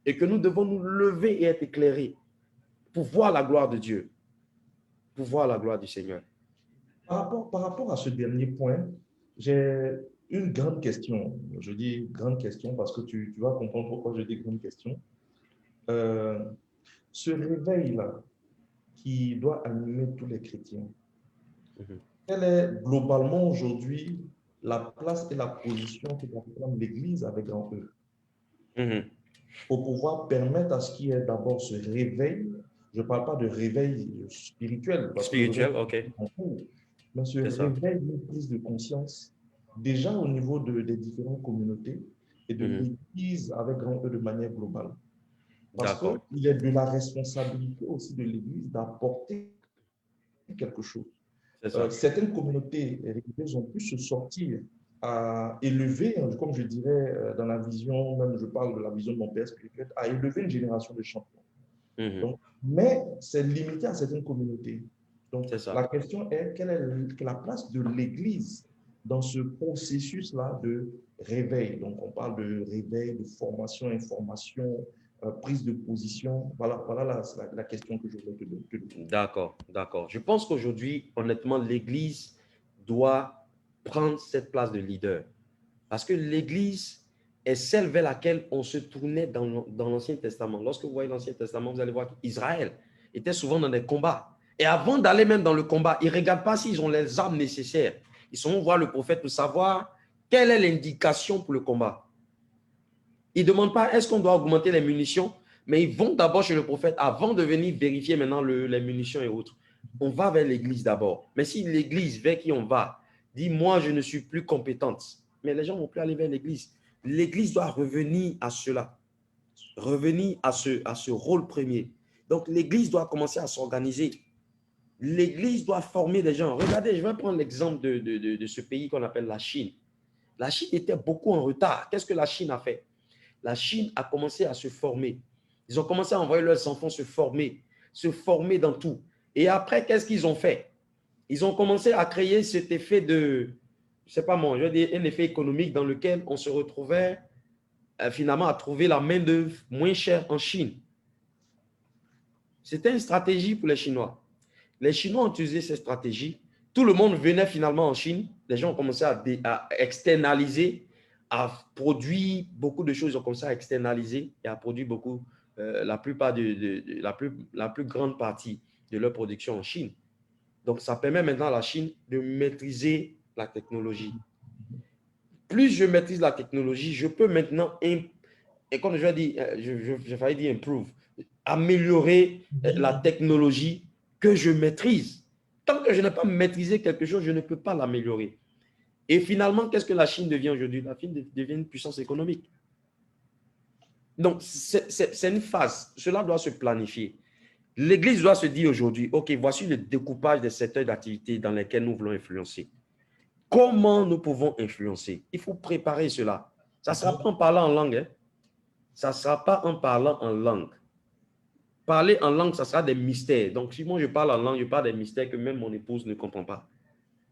et que nous devons nous lever et être éclairés pour voir la gloire de Dieu, pour voir la gloire du Seigneur. Par rapport à ce dernier point, j'ai une grande question. Je dis grande question parce que tu vas comprendre pourquoi je dis grande question. Ce réveil-là qui doit animer tous les chrétiens, quelle est globalement aujourd'hui la place et la position que doit prendre l'Église avec grand E pour pouvoir permettre à ce qu'il y ait d'abord ce réveil. Je ne parle pas de réveil spirituel. Spirituel, ok. Mais ce réveil d'une prise de conscience, déjà au niveau des différentes communautés et de l'Église avec grand E de manière globale. Parce qu'il est de la responsabilité aussi de l'Église d'apporter quelque chose. Certaines communautés religieuses ont pu se sortir à élever, comme je dirais dans la vision, même je parle de la vision de mon père spirituel, à élever une génération de champions. Donc, mais c'est limité à certaines communautés. Donc, la question est, quelle est la place de l'Église dans ce processus-là de réveil? Donc, on parle de réveil, de formation, information, prise de position. Voilà la question que je voulais te donner. D'accord. Je pense qu'aujourd'hui, honnêtement, l'Église doit prendre cette place de leader. Parce que l'Église est celle vers laquelle on se tournait dans l'Ancien Testament. Lorsque vous voyez l'Ancien Testament, vous allez voir qu'Israël était souvent dans des combats. Et avant d'aller même dans le combat, ils ne regardent pas s'ils ont les armes nécessaires. Ils sont voir le prophète pour savoir quelle est l'indication pour le combat. Ils ne demandent pas est-ce qu'on doit augmenter les munitions, mais ils vont d'abord chez le prophète avant de venir vérifier maintenant les munitions et autres. On va vers l'Église d'abord. Mais si l'Église vers qui on va dit « moi, je ne suis plus compétente », mais les gens ne vont plus aller vers l'Église. L'Église doit revenir à cela, revenir à ce rôle premier. Donc, l'Église doit commencer à s'organiser. L'Église doit former des gens. Regardez, je vais prendre l'exemple de ce pays qu'on appelle la Chine. La Chine était beaucoup en retard. Qu'est-ce que la Chine a fait? La Chine a commencé à se former. Ils ont commencé à envoyer leurs enfants se former dans tout. Et après, qu'est-ce qu'ils ont fait? Ils ont commencé à créer cet effet de, je ne sais pas moi, je veux dire, un effet économique dans lequel on se retrouvait finalement à trouver la main-d'œuvre moins chère en Chine. C'était une stratégie pour les Chinois. Les Chinois ont utilisé cette stratégie. Tout le monde venait finalement en Chine. Les gens ont commencé à externaliser, à produire beaucoup de choses. Ils ont commencé à externaliser et à produire beaucoup la plus grande partie de leur production en Chine. Donc, ça permet maintenant à la Chine de maîtriser la technologie. Plus je maîtrise la technologie, je peux maintenant, et comme je l'ai dit, j'ai failli dire improve, améliorer la technologie que je maîtrise. Tant que je n'ai pas maîtrisé quelque chose, je ne peux pas l'améliorer. Et finalement, qu'est-ce que la Chine devient aujourd'hui? La Chine devient une puissance économique. Donc, c'est une phase. Cela doit se planifier. L'Église doit se dire aujourd'hui, OK, voici le découpage des secteurs d'activité dans lesquels nous voulons influencer. Comment nous pouvons influencer? Il faut préparer cela. Ça ne sera pas en parlant en langue. Hein? Ça ne sera pas en parlant en langue. Parler en langue, ça sera des mystères. Donc, si moi je parle en langue, je parle des mystères que même mon épouse ne comprend pas.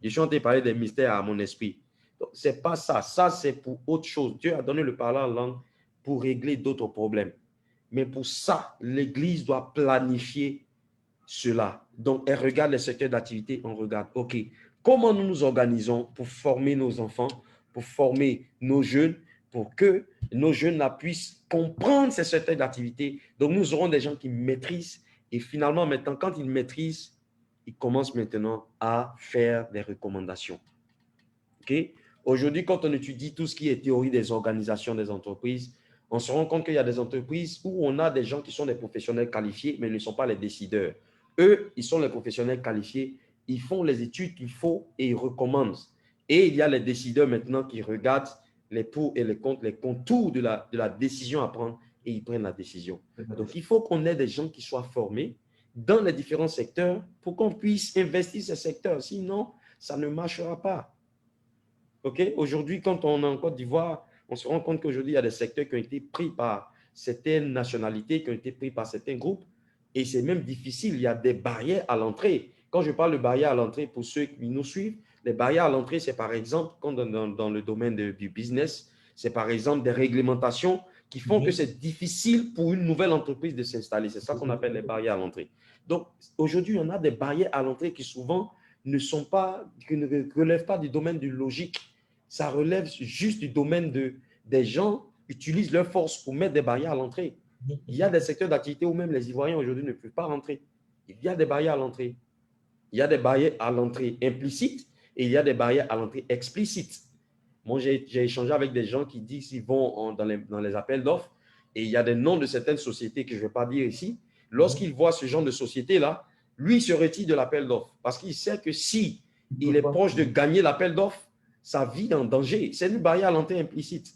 Je suis en train de parler des mystères à mon esprit. Donc, ce n'est pas ça. Ça, c'est pour autre chose. Dieu a donné le parler en langue pour régler d'autres problèmes. Mais pour ça, l'Église doit planifier cela. Donc, elle regarde les secteurs d'activité, on regarde, OK, comment nous nous organisons pour former nos enfants, pour former nos jeunes, pour que nos jeunes puissent comprendre ces secteurs d'activité. Donc, nous aurons des gens qui maîtrisent et finalement, maintenant, quand ils maîtrisent, ils commencent maintenant à faire des recommandations. OK? Aujourd'hui, quand on étudie tout ce qui est théorie des organisations des entreprises, on se rend compte qu'il y a des entreprises où on a des gens qui sont des professionnels qualifiés, mais ils ne sont pas les décideurs. Eux, ils sont les professionnels qualifiés, ils font les études qu'il faut et ils recommandent. Et il y a les décideurs maintenant qui regardent les pour et les contre, les contours de la décision à prendre et ils prennent la décision. Donc, il faut qu'on ait des gens qui soient formés dans les différents secteurs pour qu'on puisse investir ces secteurs. Sinon, ça ne marchera pas. OK? Aujourd'hui, quand on est en Côte d'Ivoire, on se rend compte qu'aujourd'hui, il y a des secteurs qui ont été pris par certaines nationalités, qui ont été pris par certains groupes. Et c'est même difficile. Il y a des barrières à l'entrée. Quand je parle de barrières à l'entrée, pour ceux qui nous suivent, les barrières à l'entrée, c'est par exemple, comme dans le domaine du business, c'est par exemple des réglementations qui font que c'est difficile pour une nouvelle entreprise de s'installer. C'est ça qu'on appelle les barrières à l'entrée. Donc, aujourd'hui, on a des barrières à l'entrée qui souvent ne relèvent pas du domaine du logique. Ça relève juste du domaine des gens utilisent leur force pour mettre des barrières à l'entrée. Il y a des secteurs d'activité où même les Ivoiriens aujourd'hui ne peuvent pas rentrer. Il y a des barrières à l'entrée. Il y a des barrières à l'entrée implicites et il y a des barrières à l'entrée explicites. Moi, j'ai échangé avec des gens qui disent qu'ils vont dans les appels d'offres et il y a des noms de certaines sociétés que je ne vais pas dire ici. Lorsqu'il voit ce genre de société-là, lui, il se retire de l'appel d'offres parce qu'il sait que si il est proche de gagner l'appel d'offres, sa vie est en danger. C'est une barrière à l'entrée implicite.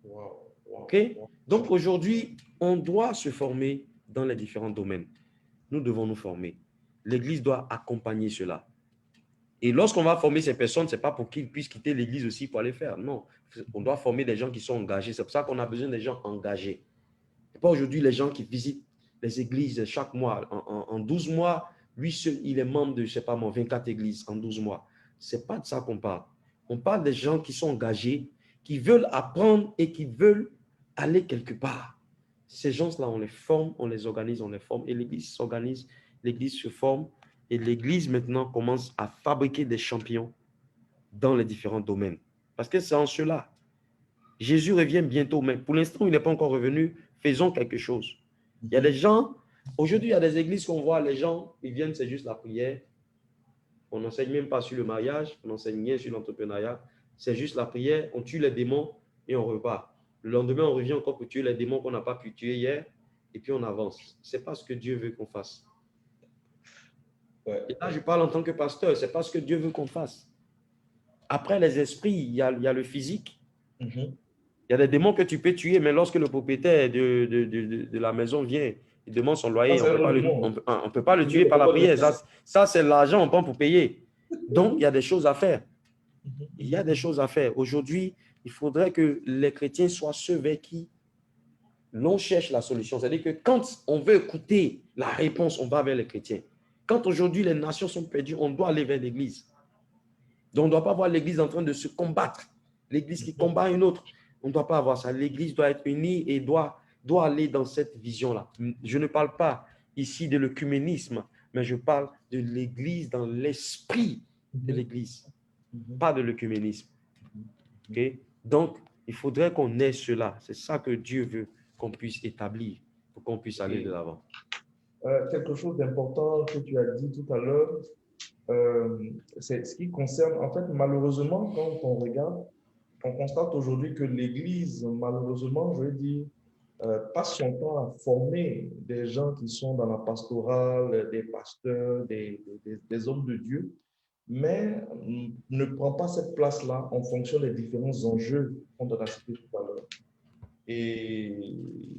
OK? Donc, aujourd'hui, on doit se former dans les différents domaines. Nous devons nous former. L'Église doit accompagner cela. Et lorsqu'on va former ces personnes, ce n'est pas pour qu'ils puissent quitter l'Église aussi pour aller faire. Non, on doit former des gens qui sont engagés. C'est pour ça qu'on a besoin des gens engagés. Ce n'est pas aujourd'hui les gens qui visitent les églises chaque mois. En 12 mois, lui seul, il est membre de, je ne sais pas moi, 24 églises en 12 mois. Ce n'est pas de ça qu'on parle. On parle des gens qui sont engagés, qui veulent apprendre et qui veulent aller quelque part. Ces gens-là, on les forme, on les organise, on les forme. Et l'Église s'organise, l'Église se forme. Et l'Église, maintenant, commence à fabriquer des champions dans les différents domaines. Parce que c'est en cela. Jésus revient bientôt, mais pour l'instant, il n'est pas encore revenu. Faisons quelque chose. Il y a des gens, aujourd'hui, il y a des églises qu'on voit, les gens, ils viennent, c'est juste la prière. On n'enseigne même pas sur le mariage, on n'enseigne rien sur l'entrepreneuriat. C'est juste la prière, on tue les démons et on repart. Le lendemain, on revient encore pour tuer les démons qu'on n'a pas pu tuer hier et puis on avance. Ce n'est pas ce que Dieu veut qu'on fasse. Et là, je parle en tant que pasteur, ce n'est pas ce que Dieu veut qu'on fasse. Après les esprits, il y a le physique. Il y a des démons que tu peux tuer, mais lorsque le propriétaire de la maison vient, il demande son loyer, on ne peut pas le tuer par la prière. Ça c'est l'argent, on prend pour payer. Donc, il y a des choses à faire. Il y a des choses à faire. Aujourd'hui, il faudrait que les chrétiens soient ceux vers qui l'on cherche la solution. C'est-à-dire que quand on veut écouter la réponse, on va vers les chrétiens. Quand aujourd'hui les nations sont perdues, on doit aller vers l'Église. Donc, on ne doit pas voir l'Église en train de se combattre. L'Église qui combat une autre. On ne doit pas avoir ça. L'Église doit être unie et doit aller dans cette vision-là. Je ne parle pas ici de l'œcuménisme, mais je parle de l'Église dans l'esprit de l'Église, pas de l'œcuménisme. Okay? Donc, il faudrait qu'on ait cela. C'est ça que Dieu veut qu'on puisse établir, pour qu'on puisse aller de l'avant. Quelque chose d'important que tu as dit tout à l'heure, c'est ce qui concerne, en fait, malheureusement, quand on regarde, on constate aujourd'hui que l'Église, malheureusement, je veux dire, passe son temps à former des gens qui sont dans la pastorale, des pasteurs, des hommes de Dieu, mais ne prend pas cette place-là en fonction des différents enjeux qu'on a cités tout à l'heure. Et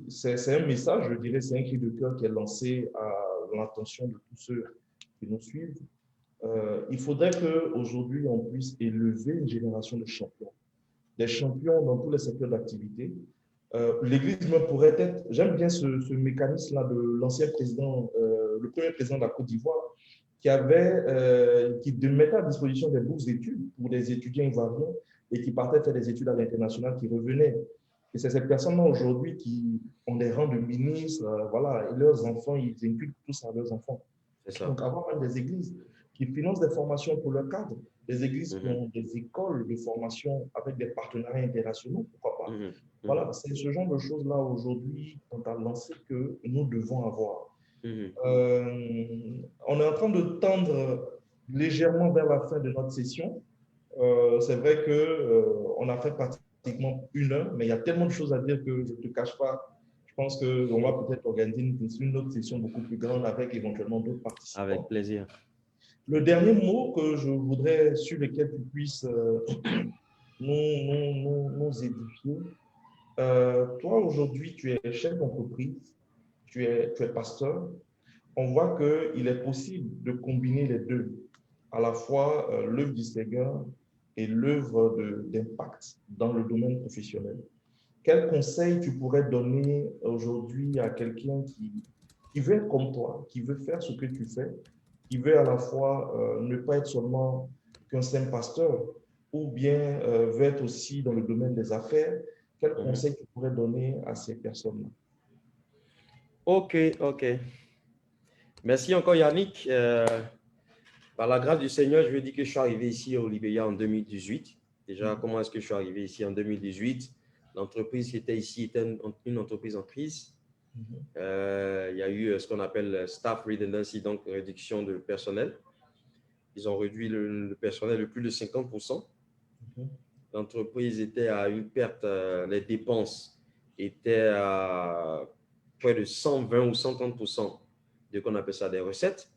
c'est un message, je dirais, c'est un cri de cœur qui est lancé à l'attention de tous ceux qui nous suivent. Il faudrait qu'aujourd'hui, on puisse élever une génération de champions. Des champions dans tous les secteurs d'activité. L'Église même pourrait être, j'aime bien ce mécanisme-là de l'ancien président, le premier président de la Côte d'Ivoire, qui mettait à disposition des bourses d'études pour des étudiants ivoiriens et qui partaient faire des études à l'international, qui revenaient. Et c'est ces personnes-là aujourd'hui qui ont des rangs de ministres, voilà, et leurs enfants, ils inculquent tout ça à leurs enfants. Donc, avoir même des églises qui financent des formations pour leurs cadres, des églises qui ont des écoles de formation avec des partenariats internationaux, pourquoi pas. Voilà, c'est ce genre de choses-là aujourd'hui qu'on a lancé que nous devons avoir. On est en train de tendre légèrement vers la fin de notre session. C'est vrai qu'on a fait pratiquement 1 heure, mais il y a tellement de choses à dire que je ne te cache pas. Je pense qu'on va peut-être organiser une autre session beaucoup plus grande avec éventuellement d'autres participants. Avec plaisir. Le dernier mot que je voudrais, sur lequel tu puisses nous édifier. Toi, aujourd'hui, tu es chef d'entreprise, tu es pasteur. On voit qu'il est possible de combiner les deux, à la fois l'œuvre du Seigneur et l'œuvre d'impact dans le domaine professionnel. Quel conseil tu pourrais donner aujourd'hui à quelqu'un qui veut être comme toi, qui veut faire ce que tu fais, qui veut à la fois ne pas être seulement qu'un simple pasteur, ou bien veut être aussi dans le domaine des affaires? Quel conseil tu pourrais donner à ces personnes-là? Ok. Merci encore Yannick. Par la grâce du Seigneur, je veux dire que je suis arrivé ici au Libéria en 2018. Déjà, comment est-ce que je suis arrivé ici en 2018? L'entreprise qui était ici était une entreprise en crise. Il y a eu ce qu'on appelle staff redundancy, donc réduction de personnel. Ils ont réduit le personnel de plus de 50%. L'entreprise était à une perte, les dépenses étaient à près de 120 ou 130% de qu'on appelle ça des recettes.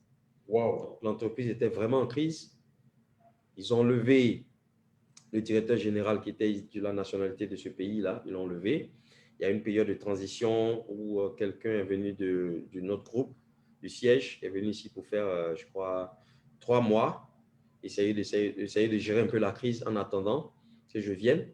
Wow. L'entreprise était vraiment en crise. Ils ont levé le directeur général qui était de la nationalité de ce pays-là. Ils l'ont levé. Il y a une période de transition où quelqu'un est venu de notre groupe, du siège, est venu ici pour faire, je crois, 3 mois, essayer de gérer un peu la crise en attendant que je vienne.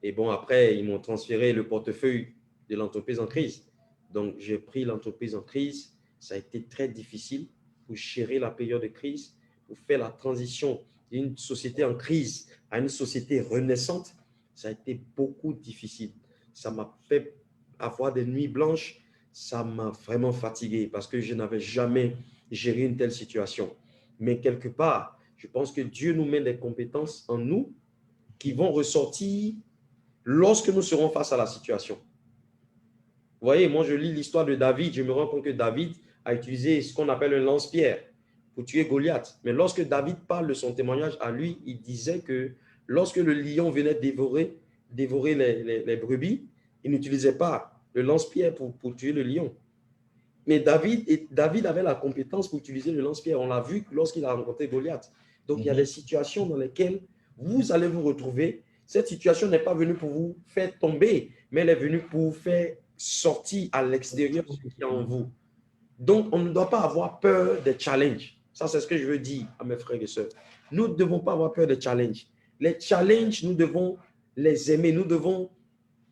Et bon, après, ils m'ont transféré le portefeuille de l'entreprise en crise. Donc, j'ai pris l'entreprise en crise. Ça a été très difficile pour gérer la période de crise, pour faire la transition d'une société en crise à une société renaissante. Ça a été beaucoup difficile. Ça m'a fait avoir des nuits blanches. Ça m'a vraiment fatigué parce que je n'avais jamais géré une telle situation. Mais quelque part, je pense que Dieu nous met des compétences en nous qui vont ressortir lorsque nous serons face à la situation. Vous voyez, moi, je lis l'histoire de David. Je me rends compte que David a utilisé ce qu'on appelle un lance-pierre pour tuer Goliath. Mais lorsque David parle de son témoignage à lui, il disait que lorsque le lion venait dévorer les brebis, il n'utilisait pas le lance-pierre pour tuer le lion. Mais David avait la compétence pour utiliser le lance-pierre. On l'a vu lorsqu'il a rencontré Goliath. Donc, il y a des situations dans lesquelles vous allez vous retrouver. Cette situation n'est pas venue pour vous faire tomber, mais elle est venue pour vous faire sortir à l'extérieur ce qui est en vous. Donc, on ne doit pas avoir peur des challenges. Ça, c'est ce que je veux dire à mes frères et sœurs. Nous ne devons pas avoir peur des challenges. Les challenges, nous devons les aimer. Nous devons,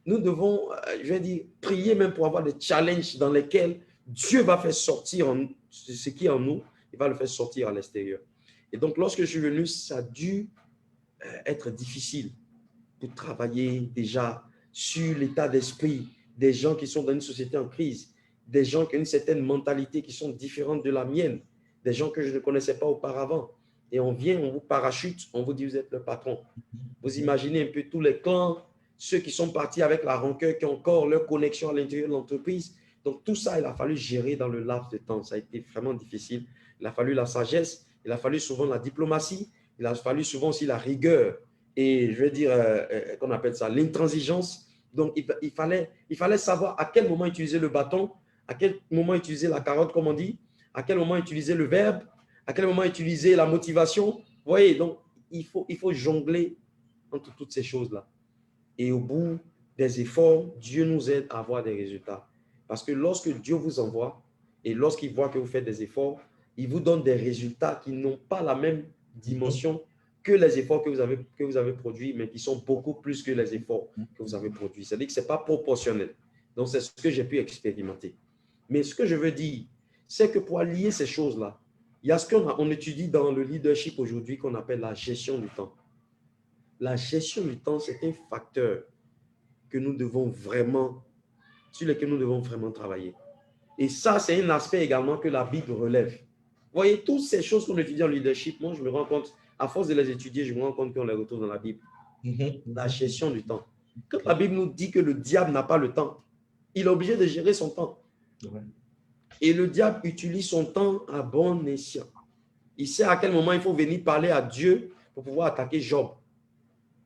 je vais dire, prier même pour avoir des challenges dans lesquels Dieu va faire sortir ce qui est en nous. Il va le faire sortir à l'extérieur. Et donc, lorsque je suis venu, ça a dû être difficile pour travailler déjà sur l'état d'esprit des gens qui sont dans une société en crise, des gens qui ont une certaine mentalité qui sont différentes de la mienne, des gens que je ne connaissais pas auparavant. Et on vient, on vous parachute, on vous dit vous êtes le patron. Vous imaginez un peu tous les clans ceux qui sont partis avec la rancœur, qui ont encore leur connexion à l'intérieur de l'entreprise. Donc, tout ça, il a fallu gérer dans le laps de temps. Ça a été vraiment difficile. Il a fallu la sagesse, il a fallu souvent la diplomatie, il a fallu souvent aussi la rigueur et, je vais dire, qu'on appelle ça, l'intransigeance. Donc, il fallait savoir à quel moment utiliser le bâton, à quel moment utiliser la carotte, comme on dit, à quel moment utiliser le verbe, à quel moment utiliser la motivation. Vous voyez, donc, il faut jongler entre toutes ces choses-là. Et au bout des efforts, Dieu nous aide à avoir des résultats. Parce que lorsque Dieu vous envoie et lorsqu'il voit que vous faites des efforts, il vous donne des résultats qui n'ont pas la même dimension que les efforts que vous avez produits, mais qui sont beaucoup plus que les efforts que vous avez produits. C'est-à-dire que ce n'est pas proportionnel. Donc, c'est ce que j'ai pu expérimenter. Mais ce que je veux dire, c'est que pour allier ces choses-là, il y a ce qu'on étudie dans le leadership aujourd'hui qu'on appelle la gestion du temps. La gestion du temps, c'est un facteur que nous devons vraiment, sur lequel nous devons vraiment travailler. Et ça, c'est un aspect également que la Bible relève. Vous voyez, toutes ces choses qu'on étudie en leadership, moi, je me rends compte, à force de les étudier, je me rends compte qu'on les retrouve dans la Bible. La gestion du temps. Quand la Bible nous dit que le diable n'a pas le temps, il est obligé de gérer son temps. Et le diable utilise son temps à bon escient. Il sait à quel moment il faut venir parler à Dieu pour pouvoir attaquer Job.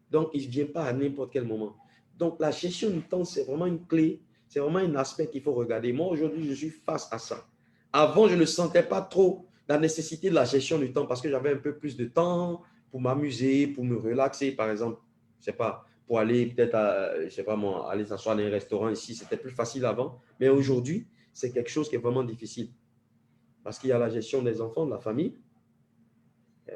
Donc, il ne vient pas à n'importe quel moment. Donc, la gestion du temps, c'est vraiment une clé, c'est vraiment un aspect qu'il faut regarder. Moi, aujourd'hui, je suis face à ça. Avant, je ne sentais pas trop la nécessité de la gestion du temps parce que j'avais un peu plus de temps pour m'amuser, pour me relaxer, par exemple. Je ne sais pas, pour aller peut-être, je ne sais pas moi, aller s'asseoir dans un restaurant ici, c'était plus facile avant. Mais aujourd'hui, c'est quelque chose qui est vraiment difficile parce qu'il y a la gestion des enfants, de la famille.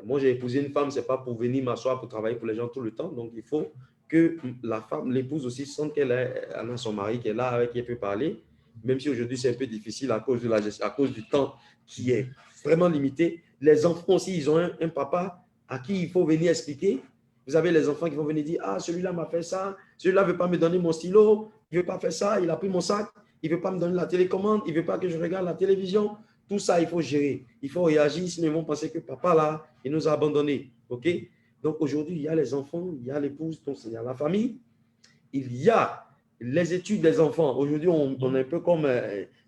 Moi, j'ai épousé une femme, ce n'est pas pour venir m'asseoir, pour travailler pour les gens tout le temps. Donc, il faut que la femme, l'épouse aussi, sente qu'elle a son mari, qu'elle est là, avec qui elle peut parler. Même si aujourd'hui, c'est un peu difficile à cause, à cause du temps qui est vraiment limité. Les enfants aussi, ils ont un papa à qui il faut venir expliquer. Vous avez les enfants qui vont venir dire, ah, celui-là m'a fait ça, celui-là ne veut pas me donner mon stylo, il ne veut pas faire ça, il a pris mon sac, il ne veut pas me donner la télécommande, il ne veut pas que je regarde la télévision. Tout ça, il faut gérer. Il faut réagir, sinon ils vont penser que papa, là, il nous a abandonnés. OK? Donc, aujourd'hui, il y a les enfants, il y a l'épouse, il y a la famille, il y a les études des enfants. Aujourd'hui, on est un peu comme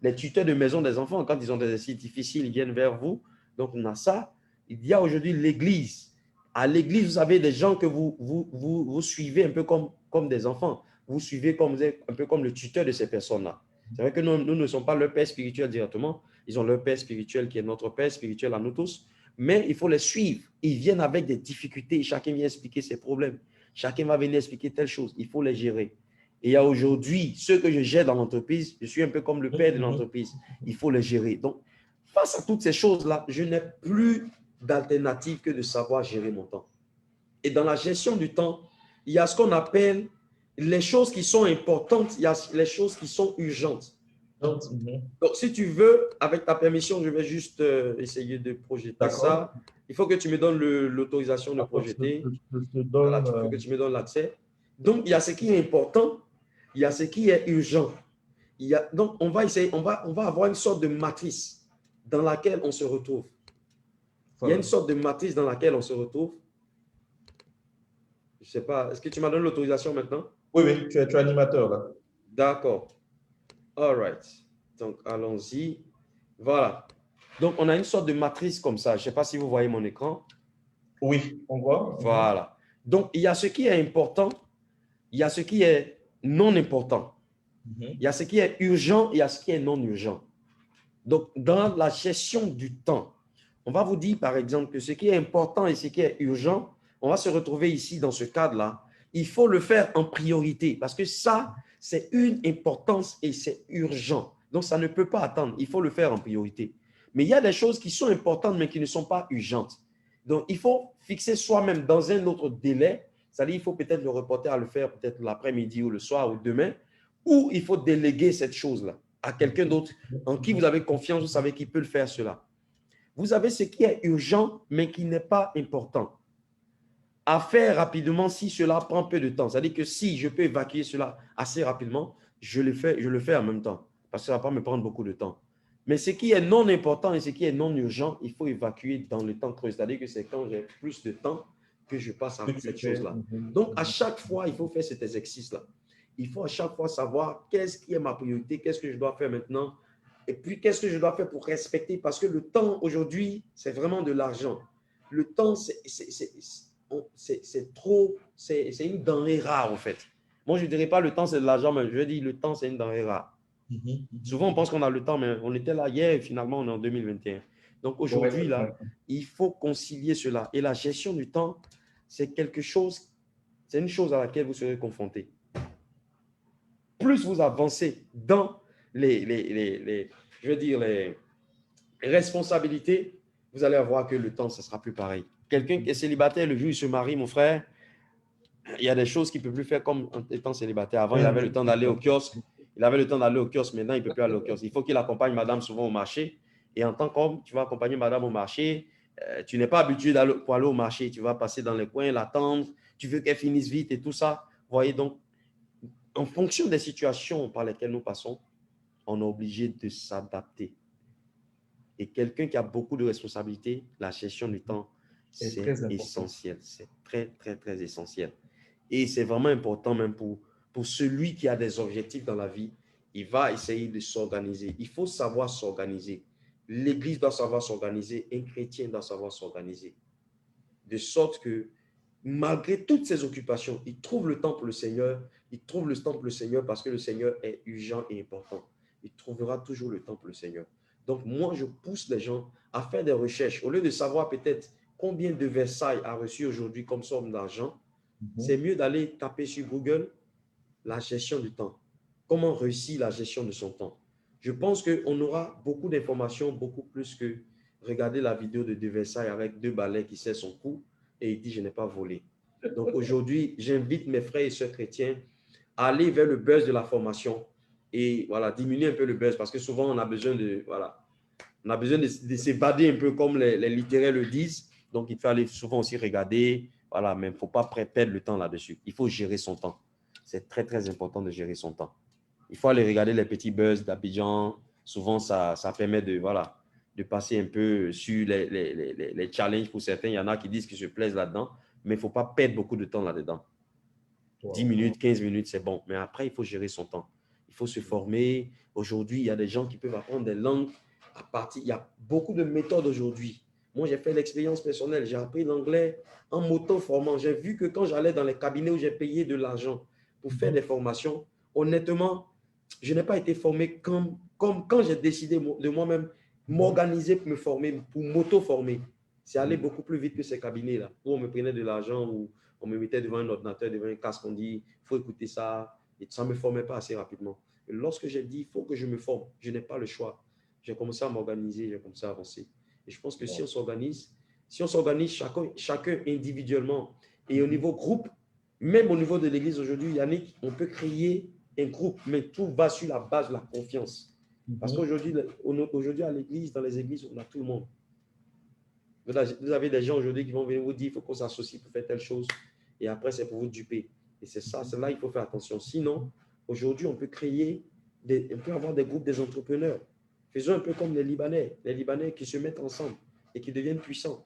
les tuteurs de maison des enfants. Quand ils ont des exercices difficiles, ils viennent vers vous. Donc, on a ça. Il y a aujourd'hui l'église. À l'église, vous avez des gens que vous suivez un peu comme des enfants. Vous suivez un peu comme le tuteur de ces personnes-là. C'est vrai que nous ne sommes pas leur père spirituel directement. Ils ont leur père spirituel qui est notre père spirituel à nous tous. Mais il faut les suivre. Ils viennent avec des difficultés. Chacun vient expliquer ses problèmes. Chacun va venir expliquer telle chose. Il faut les gérer. Et il y a aujourd'hui, ceux que je gère dans l'entreprise, je suis un peu comme le père de l'entreprise. Il faut les gérer. Donc, face à toutes ces choses-là, je n'ai plus d'alternative que de savoir gérer mon temps. Et dans la gestion du temps, il y a ce qu'on appelle les choses qui sont importantes, il y a les choses qui sont urgentes. Donc, si tu veux, avec ta permission, je vais juste essayer de projeter ça. Il faut que tu me donnes l'autorisation de projeter. Voilà, il faut que tu me donnes l'accès. Donc, il y a ce qui est important, il y a ce qui est urgent. Donc, on va essayer, on va avoir une sorte de matrice dans laquelle on se retrouve. Il y a une sorte de matrice dans laquelle on se retrouve. Je ne sais pas, est-ce que tu m'as donné l'autorisation maintenant? Oui, tu es animateur là. D'accord. All right. Donc, allons-y. Voilà. Donc, on a une sorte de matrice comme ça. Je ne sais pas si vous voyez mon écran. Oui, on voit. Voilà. Donc, il y a ce qui est important, il y a ce qui est non important. Il y a ce qui est urgent, il y a ce qui est non urgent. Donc, dans la gestion du temps, on va vous dire, par exemple, que ce qui est important et ce qui est urgent, on va se retrouver ici dans ce cadre-là. Il faut le faire en priorité parce que ça, c'est une importance et c'est urgent. Donc, ça ne peut pas attendre. Il faut le faire en priorité. Mais il y a des choses qui sont importantes mais qui ne sont pas urgentes. Donc, il faut fixer soi-même dans un autre délai. C'est-à-dire, il faut peut-être le reporter à le faire peut-être l'après-midi ou le soir ou demain, ou il faut déléguer cette chose-là à quelqu'un d'autre en qui vous avez confiance, vous savez qu'il peut le faire cela. Vous avez ce qui est urgent mais qui n'est pas important. À faire rapidement si cela prend peu de temps. C'est-à-dire que si je peux évacuer cela assez rapidement, je le fais en même temps parce que ça ne va pas me prendre beaucoup de temps. Mais ce qui est non important et ce qui est non urgent, il faut évacuer dans le temps creux. C'est-à-dire que c'est quand j'ai plus de temps que je passe à Que tu cette fais. chose-là. Donc, à chaque fois, il faut faire cet exercice-là. Il faut à chaque fois savoir qu'est-ce qui est ma priorité, qu'est-ce que je dois faire maintenant, et puis qu'est-ce que je dois faire pour respecter, parce que le temps aujourd'hui, c'est vraiment de l'argent. Le temps, c'est trop, c'est une denrée rare en fait. Moi, je ne dirais pas le temps, c'est de l'argent, mais je dis le temps, c'est une denrée rare. Souvent, on pense qu'on a le temps, mais on était là hier et finalement, on est en 2021. Donc aujourd'hui, là, il faut concilier cela. Et la gestion du temps, c'est quelque chose, c'est une chose à laquelle vous serez confrontés. Plus vous avancez dans les responsabilités, vous allez voir que le temps, ce ne sera plus pareil. Quelqu'un qui est célibataire, le jour où il se marie, mon frère, il y a des choses qu'il ne peut plus faire comme en étant célibataire. Avant, il avait le temps d'aller au kiosque. Il avait le temps d'aller au kiosque. Maintenant, il ne peut plus aller au kiosque. Il faut qu'il accompagne madame souvent au marché. Et en tant qu'homme, tu vas accompagner madame au marché. Tu n'es pas habitué pour aller au marché. Tu vas passer dans les coins, l'attendre. Tu veux qu'elle finisse vite et tout ça. Vous voyez, donc, en fonction des situations par lesquelles nous passons, on est obligé de s'adapter. Et quelqu'un qui a beaucoup de responsabilités, la gestion du temps, c'est essentiel. C'est très, très, très essentiel. Et c'est vraiment important même pour celui qui a des objectifs dans la vie, il va essayer de s'organiser. Il faut savoir s'organiser. L'Église doit savoir s'organiser, un chrétien doit savoir s'organiser. De sorte que, malgré toutes ses occupations, il trouve le temps pour le Seigneur. Il trouve le temps pour le Seigneur parce que le Seigneur est urgent et important. Il trouvera toujours le temps pour le Seigneur. Donc, moi, je pousse les gens à faire des recherches. Au lieu de savoir peut-être combien de Versailles a reçu aujourd'hui comme somme d'argent, c'est mieux d'aller taper sur Google la gestion du temps. Comment réussir la gestion de son temps? Je pense qu'on aura beaucoup d'informations, beaucoup plus que regarder la vidéo de Versailles avec 2 balais qui sait son coup et il dit « je n'ai pas volé ». Donc aujourd'hui, j'invite mes frères et sœurs chrétiens à aller vers le buzz de la formation et voilà, diminuer un peu le buzz parce que souvent on a besoin de, voilà, on a besoin de s'évader un peu comme les littéraires le disent. Donc il faut aller souvent aussi regarder, voilà, mais il ne faut pas perdre le temps là-dessus. Il faut gérer son temps. C'est très, très important de gérer son temps. Il faut aller regarder les petits buzz d'Abidjan. Souvent, ça permet de, voilà, de passer un peu sur les challenges pour certains. Il y en a qui disent qu'ils se plaisent là-dedans, mais il ne faut pas perdre beaucoup de temps là-dedans. 10 minutes, 15 minutes, c'est bon. Mais après, il faut gérer son temps. Il faut se former. Aujourd'hui, il y a des gens qui peuvent apprendre des langues à partir. Il y a beaucoup de méthodes aujourd'hui. Moi, j'ai fait l'expérience personnelle. J'ai appris l'anglais en m'auto-formant. J'ai vu que quand j'allais dans les cabinets où j'ai payé de l'argent pour faire des formations, honnêtement, je n'ai pas été formé comme quand j'ai décidé de moi-même m'organiser pour me former, pour m'auto-former. C'est allé beaucoup plus vite que ces cabinets-là, où on me prenait de l'argent, où on me mettait devant un ordinateur, devant un casque, on dit, il faut écouter ça, et ça ne me formait pas assez rapidement. Et lorsque j'ai dit, il faut que je me forme, je n'ai pas le choix. J'ai commencé à m'organiser, j'ai commencé à avancer. Et je pense que si on s'organise chacun individuellement et au niveau groupe, même au niveau de l'Église aujourd'hui, Yannick, on peut créer un groupe, mais tout va sur la base de la confiance. Parce qu'aujourd'hui, à l'Église, dans les églises, on a tout le monde. Vous avez des gens aujourd'hui qui vont venir vous dire il faut qu'on s'associe pour faire telle chose. Et après, c'est pour vous duper. Et c'est ça, c'est là qu'il faut faire attention. Sinon, aujourd'hui, on peut avoir des groupes des entrepreneurs. Faisons un peu comme les Libanais qui se mettent ensemble et qui deviennent puissants.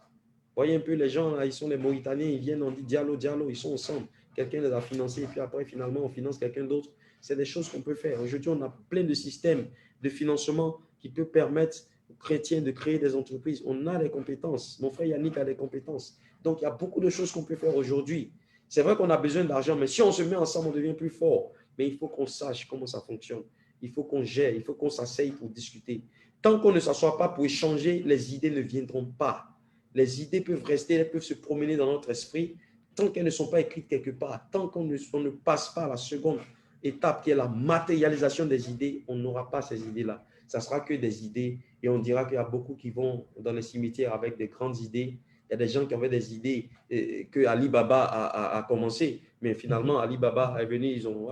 Voyez un peu les gens, là, ils sont les Mauritaniens, ils viennent, on dit Diallo, ils sont ensemble. Quelqu'un les a financés et puis après, finalement, on finance quelqu'un d'autre. C'est des choses qu'on peut faire. Aujourd'hui, on a plein de systèmes de financement qui peuvent permettre aux chrétiens de créer des entreprises. On a des compétences. Mon frère Yannick a des compétences. Donc, il y a beaucoup de choses qu'on peut faire aujourd'hui. C'est vrai qu'on a besoin d'argent, mais si on se met ensemble, on devient plus fort. Mais il faut qu'on sache comment ça fonctionne. Il faut qu'on gère, il faut qu'on s'asseye pour discuter. Tant qu'on ne s'assoit pas pour échanger, les idées ne viendront pas. Les idées peuvent rester, elles peuvent se promener dans notre esprit. Tant qu'elles ne sont pas écrites quelque part, tant qu'on ne passe pas à la seconde étape qui est la matérialisation des idées, on n'aura pas ces idées-là. Ça sera que des idées et on dira qu'il y a beaucoup qui vont dans les cimetières avec des grandes idées. Il y a des gens qui avaient des idées que Ali Baba a commencé, mais finalement Ali Baba est venu, ils ont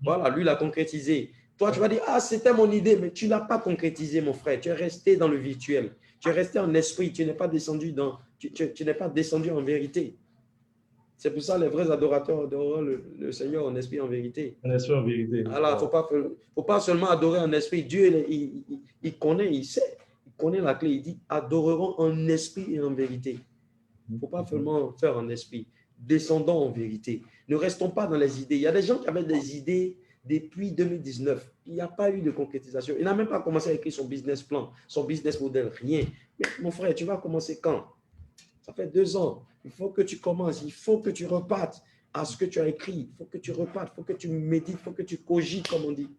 voilà, lui l'a concrétisé. Toi, tu vas dire, ah, c'était mon idée, mais tu ne l'as pas concrétisé, mon frère. Tu es resté dans le virtuel. Tu es resté en esprit. Tu n'es pas descendu tu n'es pas descendu en vérité. C'est pour ça que les vrais adorateurs adoreront le Seigneur en esprit, en vérité. En esprit, en vérité. Alors, il ne faut pas seulement adorer en esprit. Dieu, il connaît, il sait. Il connaît la clé. Il dit, adoreront en esprit et en vérité. Il ne faut pas seulement faire en esprit. Descendons en vérité. Ne restons pas dans les idées. Il y a des gens qui avaient des idées depuis 2019. Il n'y a pas eu de concrétisation. Il n'a même pas commencé à écrire son business plan, son business model, rien. Mais mon frère, tu vas commencer quand? Ça fait 2 ans. Il faut que tu commences. Il faut que tu repartes à ce que tu as écrit. Il faut que tu repartes. Il faut que tu médites. Il faut que tu cogites, comme on dit.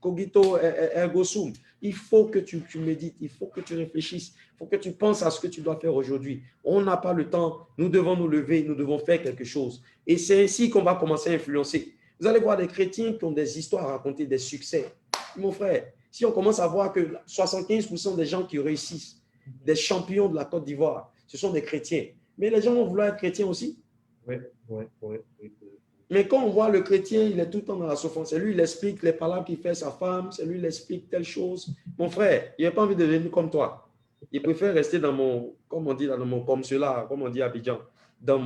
Cogito ergo sum. Il faut que tu médites. Il faut que tu réfléchisses. Il faut que tu penses à ce que tu dois faire aujourd'hui. On n'a pas le temps. Nous devons nous lever. Nous devons faire quelque chose. Et c'est ainsi qu'on va commencer à influencer. Vous allez voir des chrétiens qui ont des histoires à raconter, des succès. Mon frère, si on commence à voir que 75% des gens qui réussissent, des champions de la Côte d'Ivoire, ce sont des chrétiens. Mais les gens vont vouloir être chrétiens aussi. Oui. Mais quand on voit le chrétien, il est tout le temps dans la souffrance. C'est lui, il explique les paroles qu'il fait à sa femme. C'est lui, il explique telle chose. Mon frère, il n'a pas envie de devenir comme toi. Il préfère rester dans mon, comme on dit, dans mon, comme cela, comme on dit à Abidjan, dans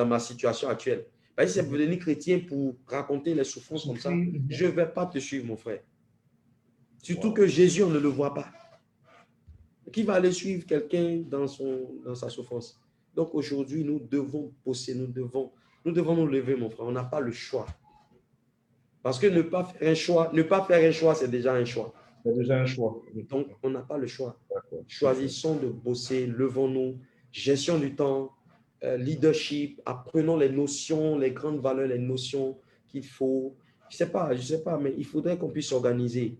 ma situation actuelle. Parce que si c'est pour devenir chrétien pour raconter les souffrances comme ça, je ne vais pas te suivre, mon frère. Surtout que Jésus, on ne le voit pas. Qui va aller suivre quelqu'un dans sa souffrance? Donc aujourd'hui, nous devons bosser, nous devons nous lever, mon frère. On n'a pas le choix. Parce que ne pas faire un choix, c'est déjà un choix. C'est déjà un choix. Donc, on n'a pas le choix. Choisissons de bosser, levons-nous, gestion du temps, leadership, apprenons les notions, les grandes valeurs, les notions qu'il faut. Je sais pas, mais il faudrait qu'on puisse s'organiser.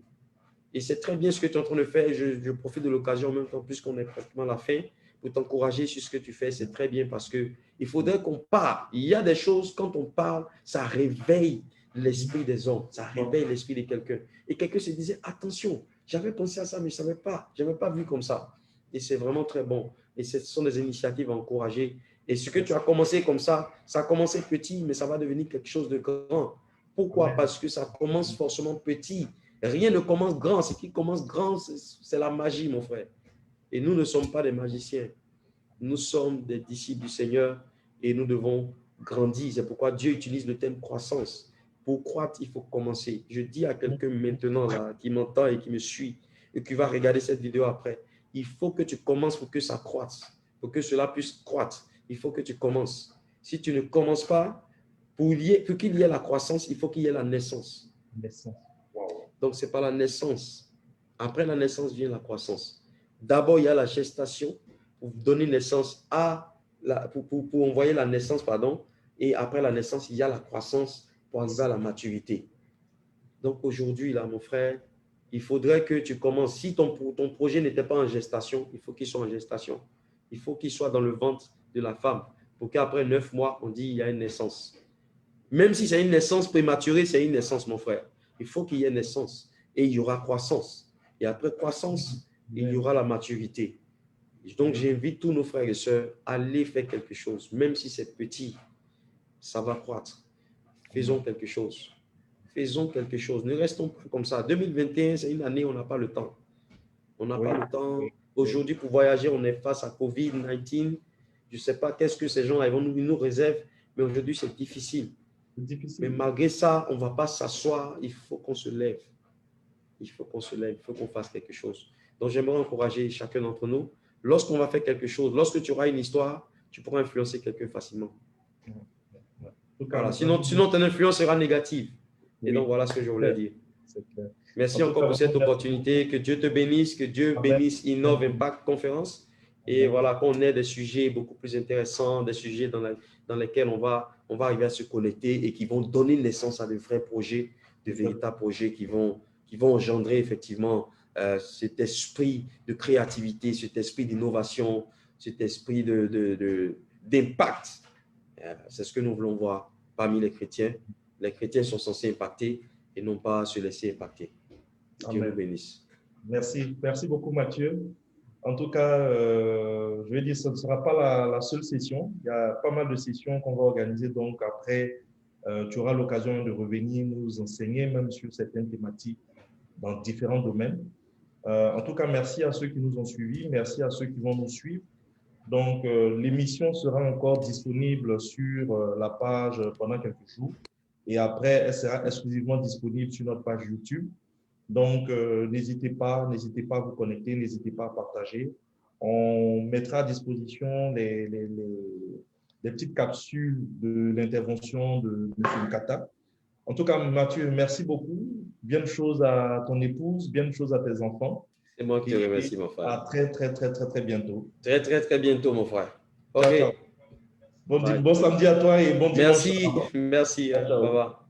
Et c'est très bien ce que tu es en train de faire. Je profite de l'occasion en même temps, puisqu'on est pratiquement à la fin, pour t'encourager sur ce que tu fais. C'est très bien parce qu'il faudrait qu'on parle. Il y a des choses, quand on parle, ça réveille l'esprit des hommes, ça réveille l'esprit de quelqu'un. Et quelqu'un se disait, attention, j'avais pensé à ça, mais je ne savais pas. Je n'avais pas vu comme ça. Et c'est vraiment très bon. Et ce sont des initiatives à encourager. Et ce que tu as commencé comme ça a commencé petit, mais ça va devenir quelque chose de grand. Pourquoi? Parce que ça commence forcément petit. Rien ne commence grand. Ce qui commence grand, c'est la magie, mon frère. Et nous ne sommes pas des magiciens. Nous sommes des disciples du Seigneur et nous devons grandir. C'est pourquoi Dieu utilise le terme croissance. Pour croître, il faut commencer. Je dis à quelqu'un maintenant là, qui m'entend et qui me suit et qui va regarder cette vidéo après, il faut que tu commences pour que ça croître, pour que cela puisse croître. Il faut que tu commences. Si tu ne commences pas, pour qu'il y ait la croissance, il faut qu'il y ait la naissance. Donc, ce n'est pas la naissance. Après la naissance vient la croissance. D'abord, il y a la gestation pour donner naissance pour envoyer la naissance, pardon. Et après la naissance, il y a la croissance pour arriver à la maturité. Donc, aujourd'hui, là, mon frère, il faudrait que tu commences. Si ton projet n'était pas en gestation, il faut qu'il soit en gestation. Il faut qu'il soit dans le ventre de la femme pour qu'après 9 mois, on dit il y a une naissance. Même si c'est une naissance prématurée, c'est une naissance, mon frère. Il faut qu'il y ait naissance et il y aura croissance. Et après croissance, il y aura la maturité. Donc, j'invite tous nos frères et sœurs à aller faire quelque chose. Même si c'est petit, ça va croître. Faisons quelque chose. Faisons quelque chose. Ne restons pas comme ça. 2021, c'est une année où on n'a pas le temps. On n'a pas le temps. Aujourd'hui, pour voyager, on est face à COVID-19. Je ne sais pas qu'est-ce que ces gens nous réservent, mais aujourd'hui, c'est difficile. Mais malgré ça, on ne va pas s'asseoir. Il faut qu'on se lève. Il faut qu'on se lève. Il faut qu'on fasse quelque chose. Donc, j'aimerais encourager chacun d'entre nous. Lorsqu'on va faire quelque chose, lorsque tu auras une histoire, tu pourras influencer quelqu'un facilement. Voilà. Sinon, ton influence sera négative. Et donc, voilà ce que je voulais dire. Merci encore pour cette opportunité. Que Dieu te bénisse, que Dieu bénisse Innov Impact Conférence. Et voilà, qu'on ait des sujets beaucoup plus intéressants, des sujets dans lesquels on va arriver à se connecter et qui vont donner naissance à de vrais projets, de véritables projets qui vont engendrer effectivement cet esprit de créativité, cet esprit d'innovation, cet esprit d'impact. C'est ce que nous voulons voir parmi les chrétiens. Les chrétiens sont censés impacter et non pas se laisser impacter. Dieu nous bénisse. Merci beaucoup, Mathieu. En tout cas, je vais dire, ce ne sera pas la seule session. Il y a pas mal de sessions qu'on va organiser. Donc, après, tu auras l'occasion de revenir nous enseigner même sur certaines thématiques dans différents domaines. En tout cas, merci à ceux qui nous ont suivis. Merci à ceux qui vont nous suivre. Donc, l'émission sera encore disponible sur la page pendant quelques jours. Et après, elle sera exclusivement disponible sur notre page YouTube. Donc, n'hésitez pas à vous connecter, n'hésitez pas à partager. On mettra à disposition les petites capsules de l'intervention de M. Kata. En tout cas, Mathieu, merci beaucoup. Bien de choses à ton épouse, bien de choses à tes enfants. C'est moi qui te remercie, mon frère. À très, très, très, très, très bientôt. Très, très, très bientôt, mon frère. OK. Ciao, ciao. Bon samedi à toi et bon dimanche. Merci. Merci. Ciao, ciao. Bye bye.